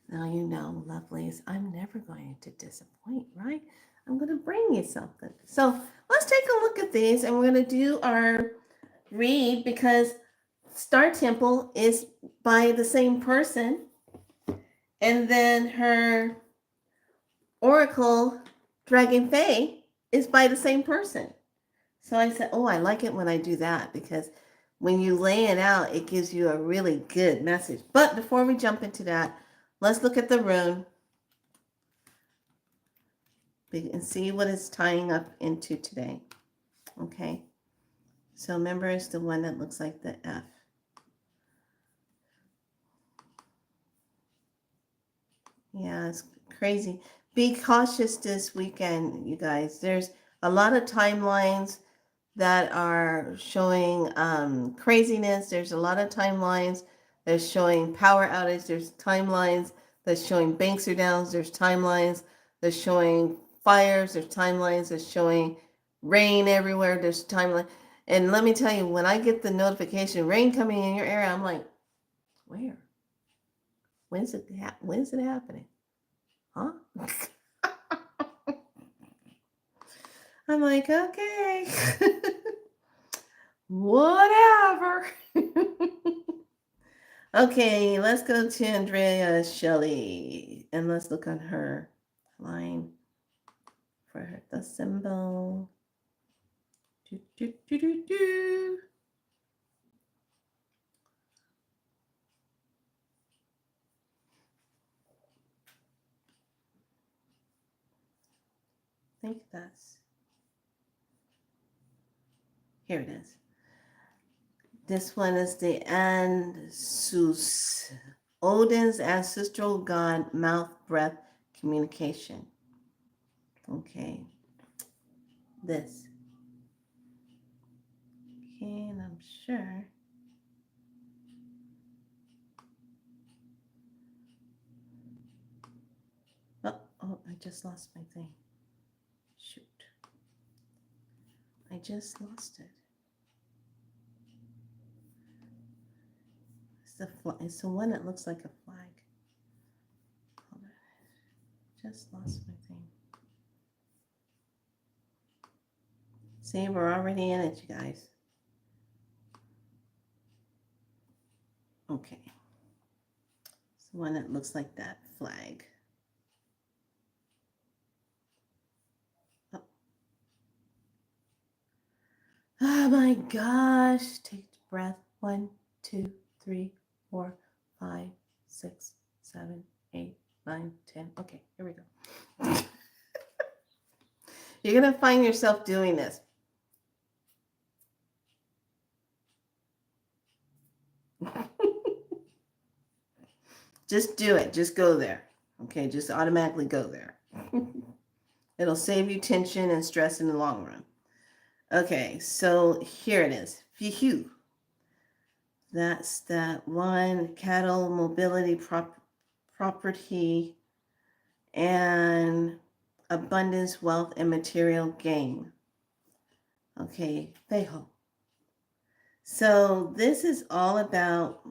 Now you know, lovelies, I'm never going to disappoint, right? I'm going to bring you something. So let's take a look at these, and we're going to do our read because Star Temple is by the same person, and then her Oracle Dragon Fae is by the same person. So I said, oh, I like it when I do that because when you lay it out, it gives you a really good message. But before we jump into that, let's look at the rune and see what it's tying up into today. Okay. So remember, it's the one that looks like the F. Yeah, it's crazy. Be cautious this weekend, you guys. There's a lot of timelines that are showing craziness. There's a lot of timelines that's showing power outage. There's timelines that's showing banks are down. There's timelines that's showing fires. There's timelines that's showing rain everywhere. There's timeline. And let me tell you, when I get the notification, rain coming in your area, I'm like, where? When's it happening? Huh? I'm like, okay. Whatever. Okay, let's go to Andrea Shelley and let's look on her line for her, the symbol. Do, do, do, do, do. I think that's, here it is. This one is the Ansus, Odin's ancestral god, mouth, breath, communication. Okay, this. Okay, and I'm sure. Oh, I just lost my thing. Shoot. I just lost it. It's the one that looks like a flag. Hold on. Just lost my thing. See, we're already in it, you guys. Okay. It's the one that looks like that flag. Oh my gosh. Take a breath. 1, 2, 3, 4, 5, 6, 7, 8, 9, 10. Okay, here we go. You're going to find yourself doing this. Just do it. Just go there. Okay, just automatically go there. It'll save you tension and stress in the long run. Okay, so here it is. Phew. That's that one, cattle, mobility, property, and abundance, wealth, and material gain. Okay, Feho. So this is all about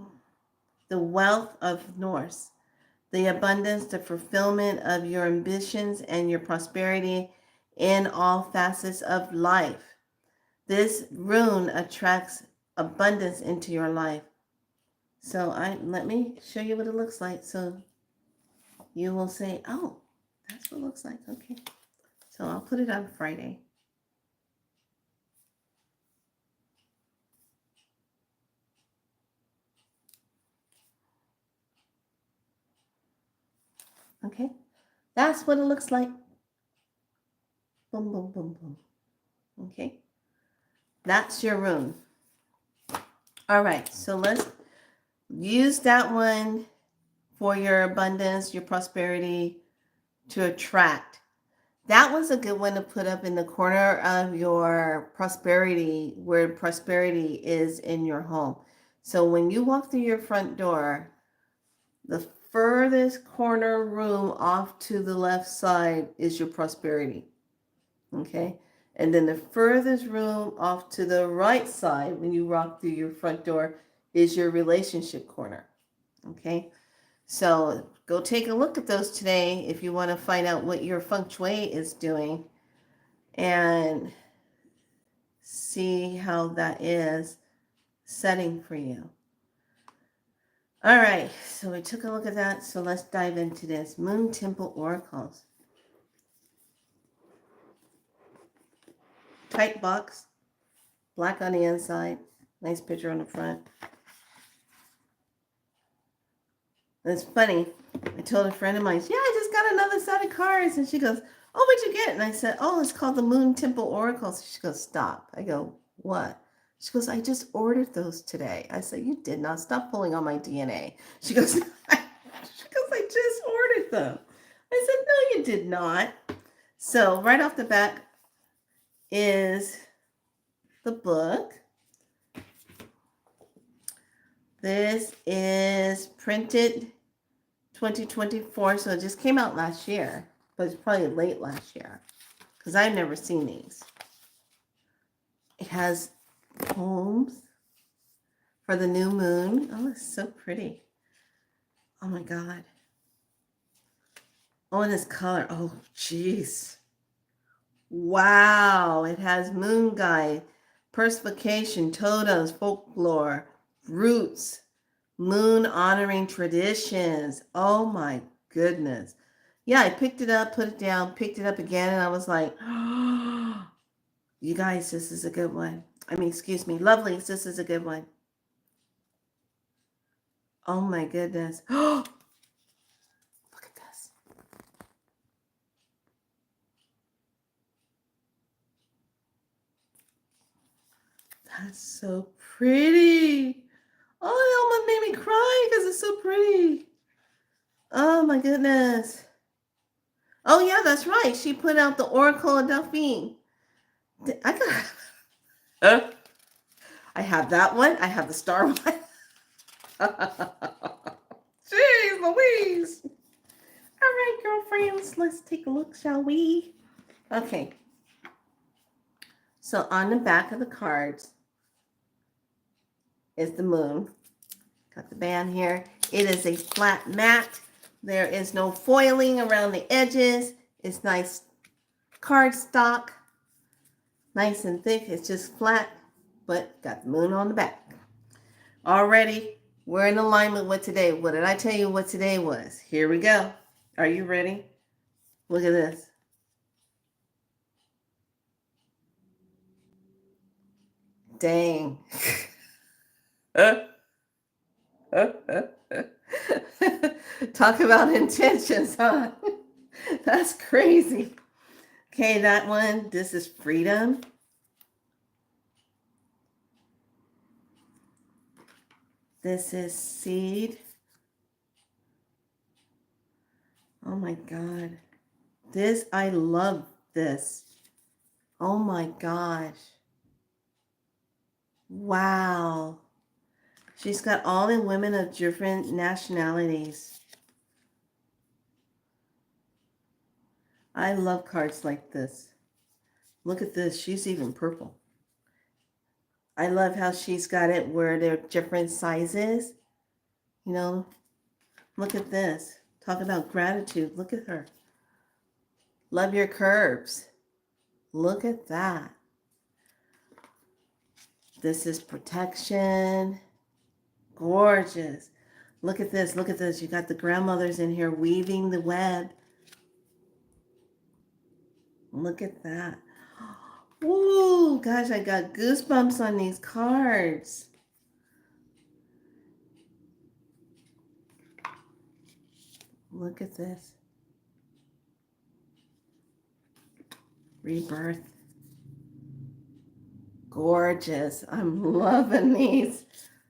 the wealth of Norse, the abundance, the fulfillment of your ambitions and your prosperity in all facets of life. This rune attracts abundance into your life. So let me show you what it looks like. So you will say, oh, that's what it looks like. Okay. So I'll put it on Friday. Okay. That's what it looks like. Boom, boom, boom, boom. Okay. That's your rune. All right. So let's use that one for your abundance, your prosperity to attract. That was a good one to put up in the corner of your prosperity, where prosperity is in your home. So when you walk through your front door, the furthest corner room off to the left side is your prosperity. Okay? And then the furthest room off to the right side when you walk through your front door is your relationship corner. Okay? So go take a look at those today if you want to find out what your feng shui is doing and see how that is setting for you. All right, so we took a look at that. So let's dive into this. Moon Temple Oracles. Tight box, black on the inside, nice picture on the front. And it's funny. I told a friend of mine, yeah, I just got another set of cards. And she goes, oh, what'd you get? And I said, oh, it's called the Moon Temple Oracles. She goes, stop. I go, what? She goes, I just ordered those today. I said, you did not. Stop pulling on my DNA. She goes, I just ordered them. I said, no, you did not. So right off the back is the book. This is printed 2024, so it just came out last year, but it's probably late last year because I've never seen these. It has poems for the new moon. Oh, it's so pretty. Oh my God. Oh, and this color. Oh, jeez. Wow. It has moon guide, personification, totems, folklore, roots, moon honoring traditions. Oh my goodness. Yeah, I picked it up, put it down, picked it up again, and I was like, oh, you guys, this is a good one. I mean, excuse me, lovelies, this is a good one. Oh my goodness. Oh, look at this. That's so pretty. Oh, it almost made me cry because it's so pretty. Oh my goodness. Oh yeah, that's right. She put out the Oracle of Delphine. I have that one. I have the star one. Jeez Louise. All right, girlfriends, let's take a look, shall we? Okay. So on the back of the cards is the moon. Got the band here. It is a flat mat. There is no foiling around the edges. It's nice cardstock. Nice and thick. It's just flat, but got the moon on the back. Already, we're in alignment with today. What did I tell you what today was? Here we go. Are you ready? Look at this. Dang. Talk about intentions, huh? That's crazy. Okay, that one, this is freedom. This is seed. Oh my God. This, I love this. Oh my gosh. Wow. She's got all the women of different nationalities. I love cards like this. Look at this. She's even purple. I love how she's got it where they're different sizes. You know, look at this. Talk about gratitude. Look at her. Love your curves. Look at that. This is protection. Gorgeous. Look at this. Look at this. You got the grandmothers in here weaving the web. Look at that. Ooh, gosh, I got goosebumps on these cards. Look at this. Rebirth. Gorgeous. I'm loving these.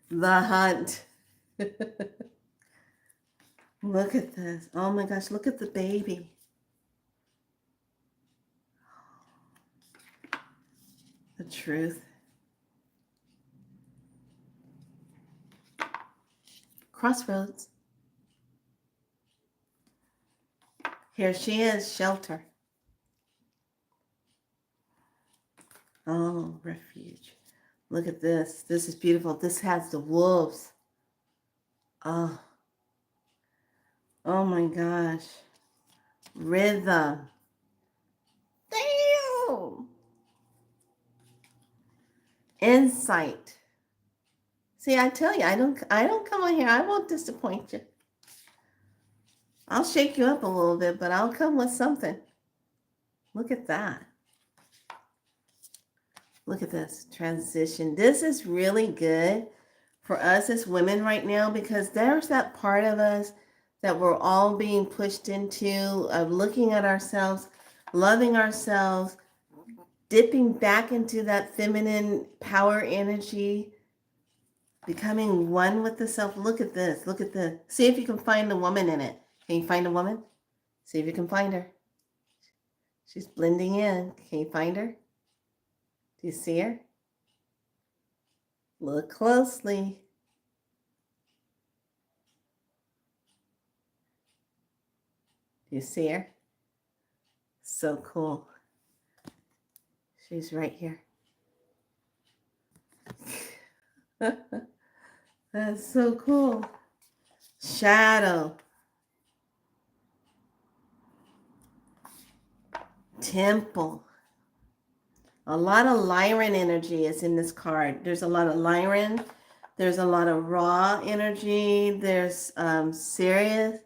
The Hunt. Look at this. Oh my gosh, look at the baby. The Truth. Crossroads. Here she is, Shelter. Oh, Refuge. Look at this. This is beautiful. This has the wolves. Oh. Oh my gosh. Rhythm. Damn. Insight. See, I tell you, I don't come on here. I won't disappoint you. I'll shake you up a little bit, but I'll come with something. Look at that. Look at this transition. This is really good for us as women right now because there's that part of us that we're all being pushed into of looking at ourselves, loving ourselves, dipping back into that feminine power energy, becoming one with the self. Look at this. Look at this. See if you can find the woman in it. Can you find a woman? See if you can find her. She's blending in. Can you find her? Do you see her? Look closely. Do you see her? So cool. She's right here. That's so cool. Shadow. Temple. A lot of Lyran energy is in this card. There's a lot of Lyran. There's a lot of raw energy. There's Sirius.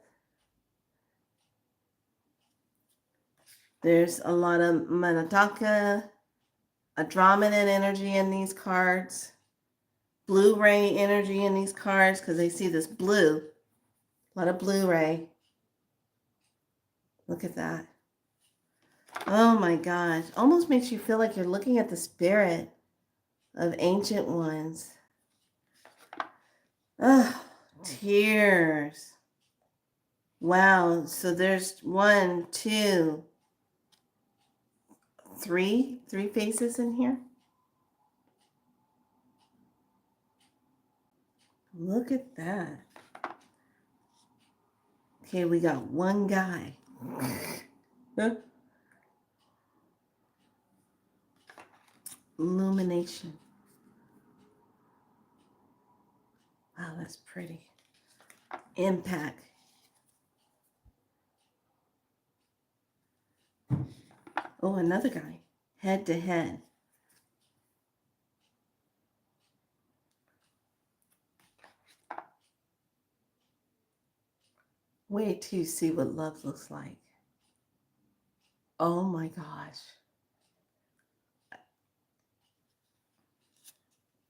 There's a lot of Manataka, Andromedan energy in these cards. Blue ray energy in these cards because they see this blue. A lot of blue ray. Look at that. Oh my gosh. Almost makes you feel like you're looking at the spirit of ancient ones. Oh, tears. Wow. So there's 1, 2, 3 faces in here. Look at that. Okay, we got one guy. Illumination. Wow, that's pretty. Impact. Oh, another guy. Head to head. Wait till you see what love looks like. Oh my gosh.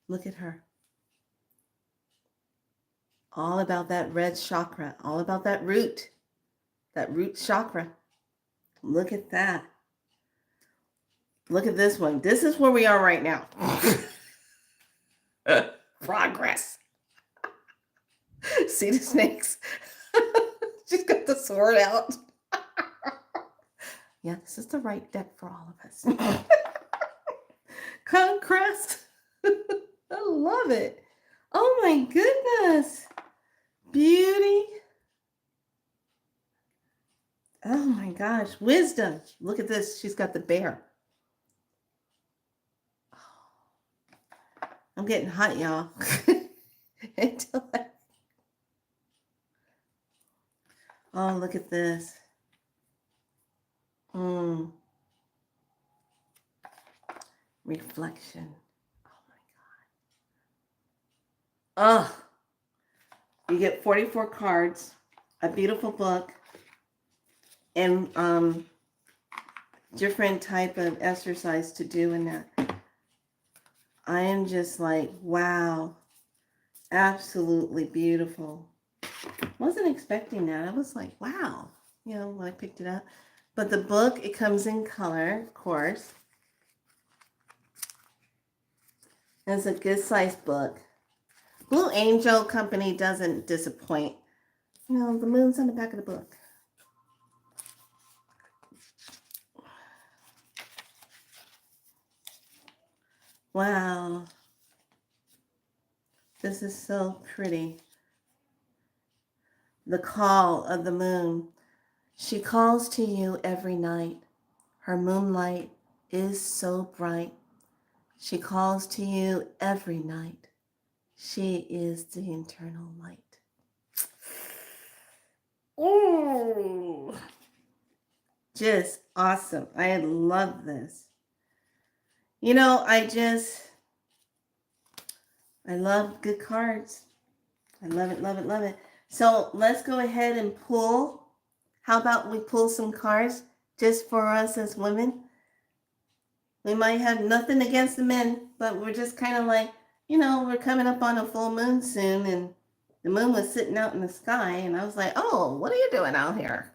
Look at her. All about that red chakra. All about that root chakra. Look at that. Look at this one. This is where we are right now. Progress. See the snakes? She's got the sword out. Yeah, this is the right deck for all of us. Conquest. I love it. Oh my goodness. Beauty. Oh my gosh. Wisdom. Look at this. She's got the bear. I'm getting hot, y'all. Oh, look at this. Reflection. Oh my God. Oh, you get 44 cards, a beautiful book, and different type of exercise to do in that. I am just like, wow, absolutely beautiful. Wasn't expecting that. I was like, wow, when I picked it up. But the book, it comes in color, of course. It's a good sized book. Blue Angel Company doesn't disappoint. The moon's on the back of the book. Wow. This is so pretty. The call of the moon. She calls to you every night. Her moonlight is so bright. She calls to you every night. She is the eternal light. Oh, just awesome. I love this. You know, I love good cards. I love it, love it, love it. So let's go ahead and pull. How about we pull some cards just for us as women? We might have nothing against the men, but we're just kind of like, you know, we're coming up on a full moon soon, and the moon was sitting out in the sky, and I was like, oh, what are you doing out here?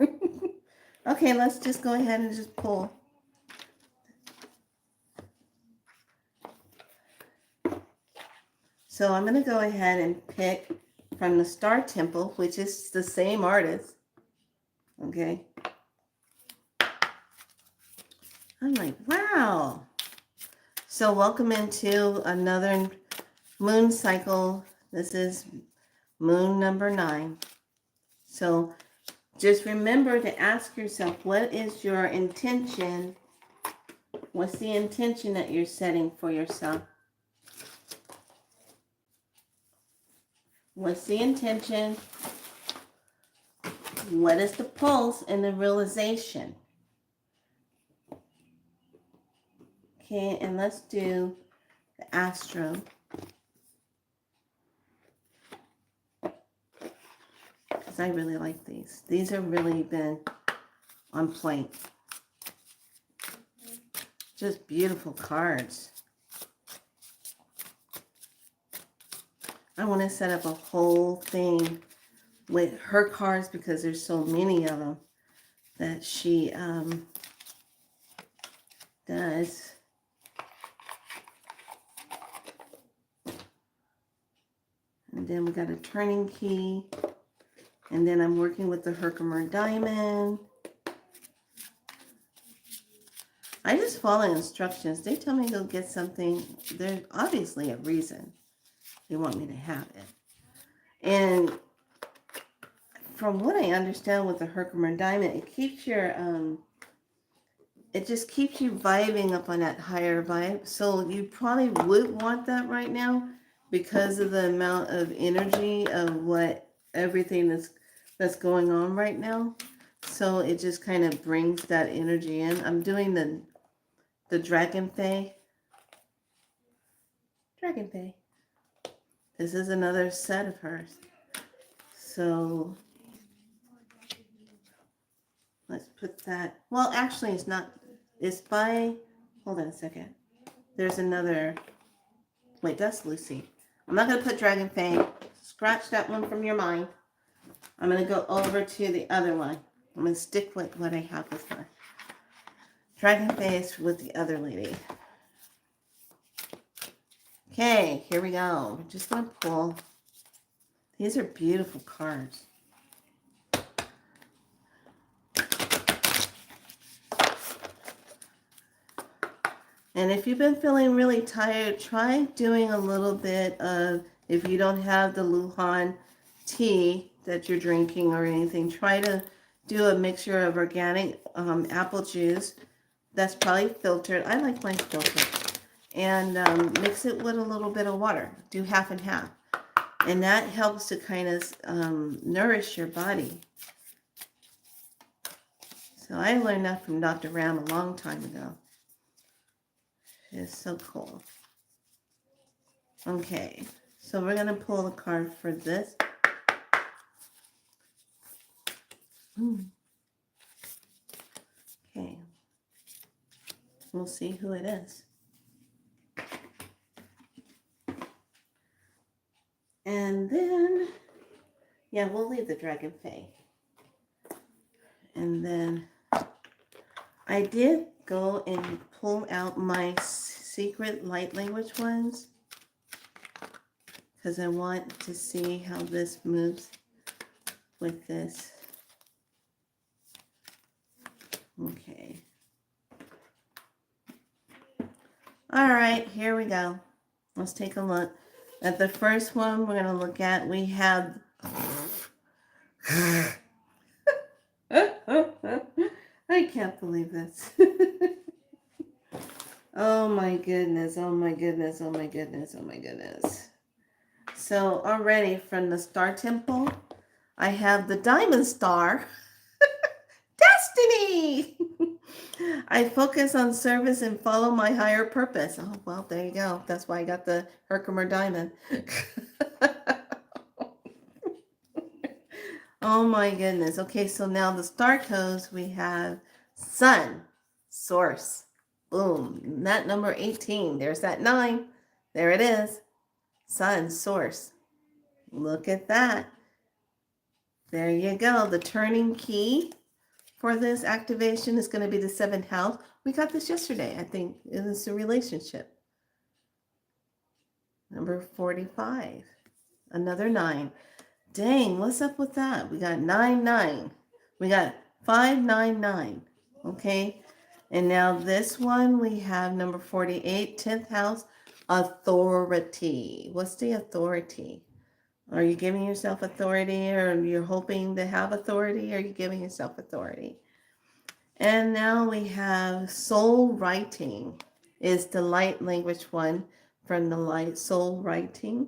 Okay, let's just go ahead and just pull. So I'm going to go ahead and pick from the Star Temple, which is the same artist. Okay. I'm like, wow. So welcome into another moon cycle. This is moon number 9. So just remember to ask yourself, what is your intention? What's the intention that you're setting for yourself? What's the intention? What is the pulse and the realization? Okay, and let's do the astro. Because I really like these. These have really been on point. Just beautiful cards. I want to set up a whole thing with her cards because there's so many of them that she does. And then we got a turning key. And then I'm working with the Herkimer diamond. I just follow instructions. They tell me to go get something. There's obviously a reason they want me to have it. And from what I understand with the Herkimer diamond, it keeps your, it just keeps you vibing up on that higher vibe. So you probably would want that right now because of the amount of energy of what everything that's going on right now. So it just kind of brings that energy in. I'm doing the Dragon Fae. Dragon Fae. This is another set of hers. So let's put that. Well, actually, it's not. It's by. Hold on a second. There's another. Wait, that's Lucy. I'm not going to put Dragon Fae. Scratch that one from your mind. I'm going to go over to the other one. I'm going to stick with what I have with her. Dragon Fae is with the other lady. Okay, here we go. We're just going to pull. These are beautiful cards. And if you've been feeling really tired, try doing a little bit of, if you don't have the Luhan tea that you're drinking or anything, try to do a mixture of organic apple juice. That's probably filtered. I like mine filtered. And mix it with a little bit of water. Do half and half. And that helps to kind of nourish your body. So I learned that from Dr. Ram a long time ago. It's so cool. Okay, so we're going to pull the card for this. Okay. We'll see who it is. And then, yeah, we'll leave the Dragon Fae. And then I did go and pull out my secret light language ones because I want to see how this moves with this. Okay. All right, here we go. Let's take a look at the first one. We're going to look at, we have I can't believe this. Oh my goodness, oh my goodness, oh my goodness, oh my goodness. So already from the Star Temple, I have the diamond star, destiny. I focus on service and follow my higher purpose. Oh, well, there you go. That's why I got the Herkimer diamond. Oh my goodness. Okay, so now the star codes we have sun, source. Boom. That number 18. There's that 9. There it is. Sun, source. Look at that. There you go. The turning key for this activation is going to be the 7th house. We got this yesterday, I think. It was a relationship. Number 45. Another 9. Dang, what's up with that? We got 9. We got 599. Okay. And now this one, we have number 48, 10th house, authority. What's the authority? Are you giving yourself authority, or you're hoping to have authority? Or are you giving yourself authority? And now we have soul writing is the light language one from the light soul writing.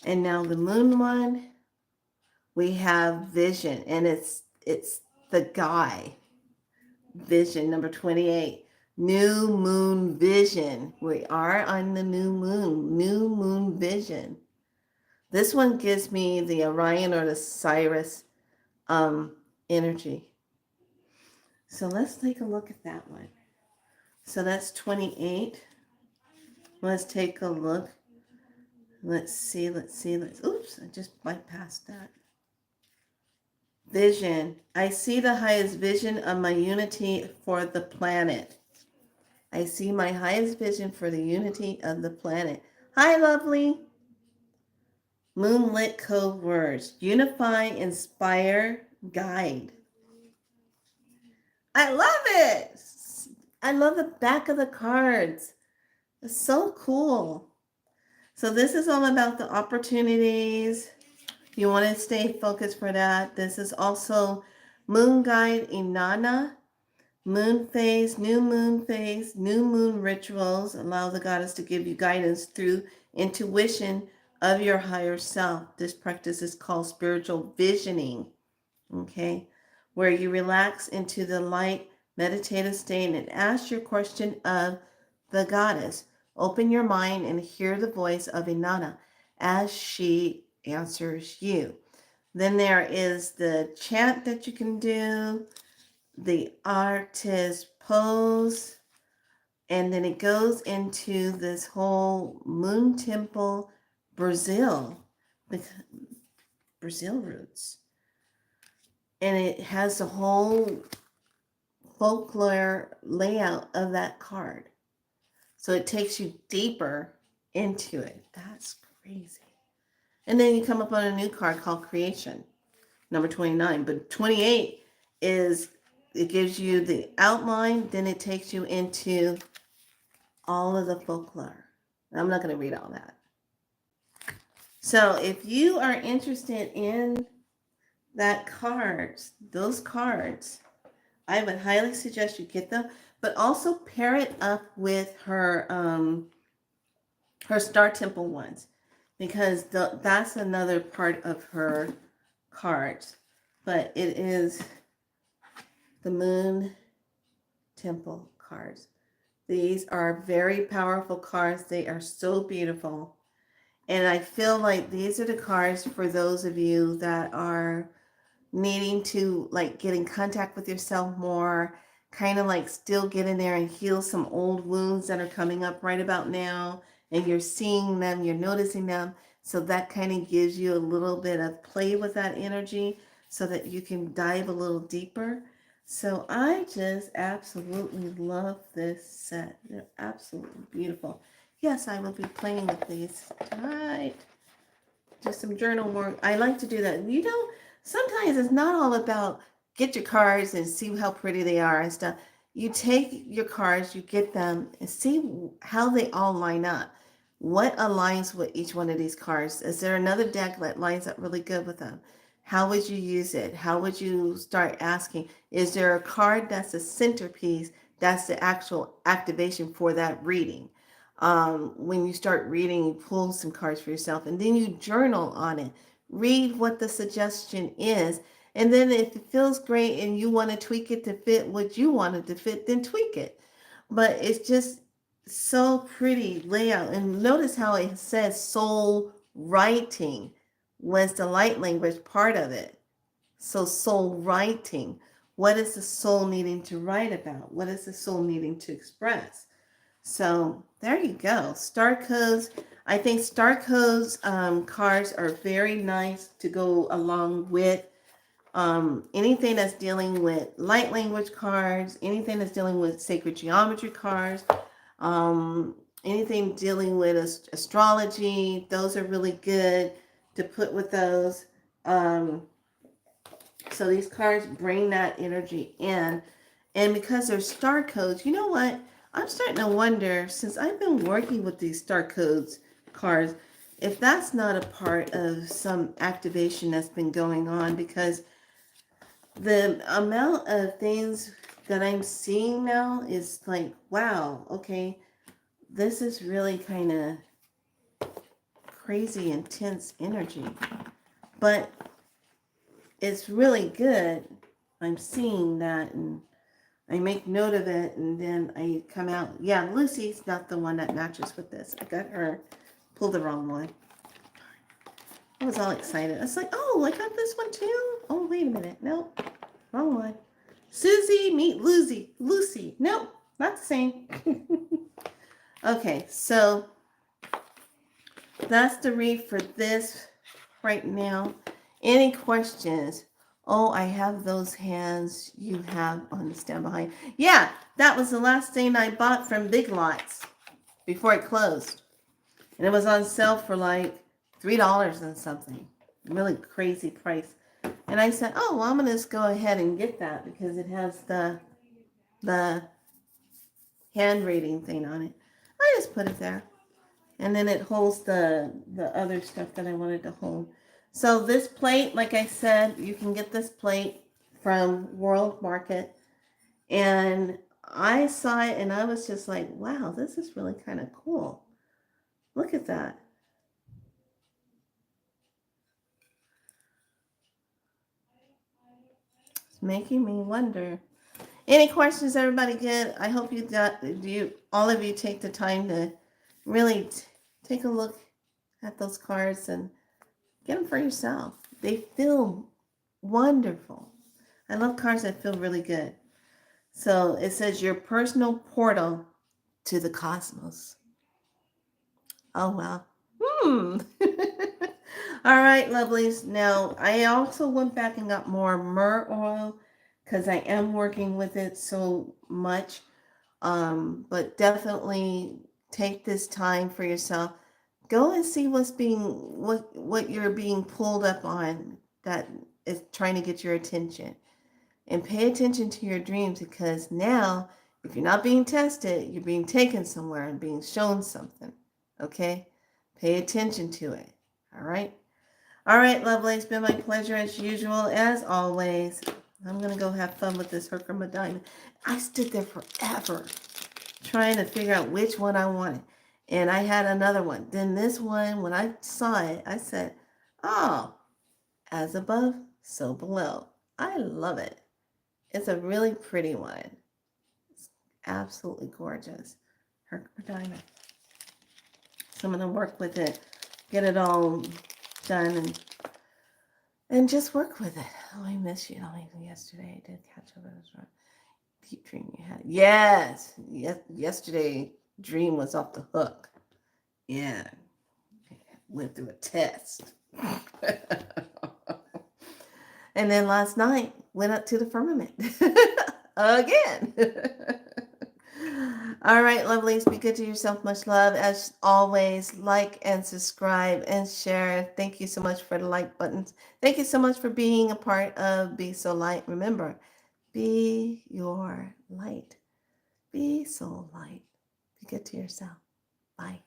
And now the moon one, we have vision, and it's the guy. Vision, number 28. New moon vision. We are on the new moon vision. This one gives me the Orion or the Sirius energy. So let's take a look at that one. So that's 28. Let's take a look. Let's see. Oops, I just bypassed that. Vision. I see the highest vision of my unity for the planet. I see my highest vision for the unity of the planet. Hi, lovely. Moonlit code words. Unify, inspire, guide. I love it. I love the back of the cards. It's so cool. So this is all about the opportunities. You want to stay focused for that. This is also Moon Guide Inanna, Moon Phase, New Moon Rituals. Allow the goddess to give you guidance through intuition of your higher self. This practice is called spiritual visioning, okay? Where you relax into the light meditative state and ask your question of the goddess. Open your mind and hear the voice of Inanna as she answers you. Then there is the chant that you can do, the artist pose, and then it goes into this whole moon temple, Brazil roots. And it has the whole folklore layout of that card. So it takes you deeper into it. That's crazy. And then you come up on a new card called Creation, number 29. But 28 is, it gives you the outline, then it takes you into all of the folklore. I'm not going to read all that. So if you are interested in that cards, those cards, I would highly suggest you get them, but also pair it up with her Star Temple ones, because that's another part of her cards. But it is the Moon Temple cards. These are very powerful cards. They are so beautiful. And I feel like these are the cards for those of you that are needing to like get in contact with yourself more, kind of like still get in there and heal some old wounds that are coming up right about now, and you're seeing them, you're noticing them, so that kind of gives you a little bit of play with that energy so that you can dive a little deeper. So I just absolutely love this set. They're absolutely beautiful. Yes, I will be playing with these tonight. Just some journal work. I like to do that. You know, sometimes it's not all about get your cards and see how pretty they are and stuff. You take your cards, you get them, and see how they all line up. What aligns with each one of these cards? Is there another deck that lines up really good with them? How would you use it? How would you start asking? Is there a card that's a centerpiece that's the actual activation for that reading? When you start reading, you pull some cards for yourself, and then you journal on it. Read what the suggestion is. And then if it feels great and you want to tweak it to fit what you want it to fit, then tweak it. But it's just so pretty layout. And notice how it says soul writing was the light language part of it. So soul writing. What is the soul needing to write about? What is the soul needing to express? So there you go. Star codes. I think star codes cards are very nice to go along with anything that's dealing with light language cards, anything that's dealing with sacred geometry cards, anything dealing with astrology. Those are really good to put with those. So these cards bring that energy in. And because they're star codes, you know what? I'm starting to wonder, since I've been working with these star codes cards, if that's not a part of some activation that's been going on, because the amount of things that I'm seeing now is like, wow, okay, this is really kind of crazy, intense energy. But it's really good. I'm seeing that, and I make note of it, and then I come out. Yeah, Lucy's not the one that matches with this. I got her, pulled the wrong one. I was all excited. I was like, oh, I got this one too? Oh, wait a minute. No, wrong one. Susie, meet Lucy. Lucy. No, not the same. Okay, so that's the read for this right now. Any questions? Oh, I have those hands you have on the stand behind. Yeah, that was the last thing I bought from Big Lots before it closed. And it was on sale for like $3 and something. Really crazy price. And I said, oh, well, I'm going to just go ahead and get that because it has the hand rating thing on it. I just put it there. And then it holds the other stuff that I wanted to hold. So this plate, like I said, you can get this plate from World Market. And I saw it and I was just like, wow, this is really kind of cool. Look at that. It's making me wonder. Any questions, everybody? Good. I hope all of you take the time to really take a look at those cards and get them for yourself. They feel wonderful. I love cards that feel really good. So it says your personal portal to the cosmos. Oh, wow. All right, lovelies. Now, I also went back and got more myrrh oil because I am working with it so much. But definitely take this time for yourself. Go and see what you're being pulled up on that is trying to get your attention. And pay attention to your dreams, because now, if you're not being tested, you're being taken somewhere and being shown something. Okay? Pay attention to it. All right? All right, lovely. It's been my pleasure as usual, as always. I'm going to go have fun with this Herkimer diamond. I stood there forever trying to figure out which one I wanted. And I had another one. Then this one, when I saw it, I said, oh, as above, so below. I love it. It's a really pretty one. It's absolutely gorgeous. Herkimer diamond. So I'm going to work with it, get it all done, and just work with it. Oh, I miss you. Oh, yesterday I did catch up. It was wrong. Deep dream you had. Yes. Yesterday dream was off the hook. Yeah. Went through a test. And then last night went up to the firmament again. All right, lovelies, be good to yourself. Much love. As always, like and subscribe and share. Thank you so much for the like buttons. Thank you so much for being a part of Be So Light. Remember, be your light. Be so light. Be good to yourself. Bye.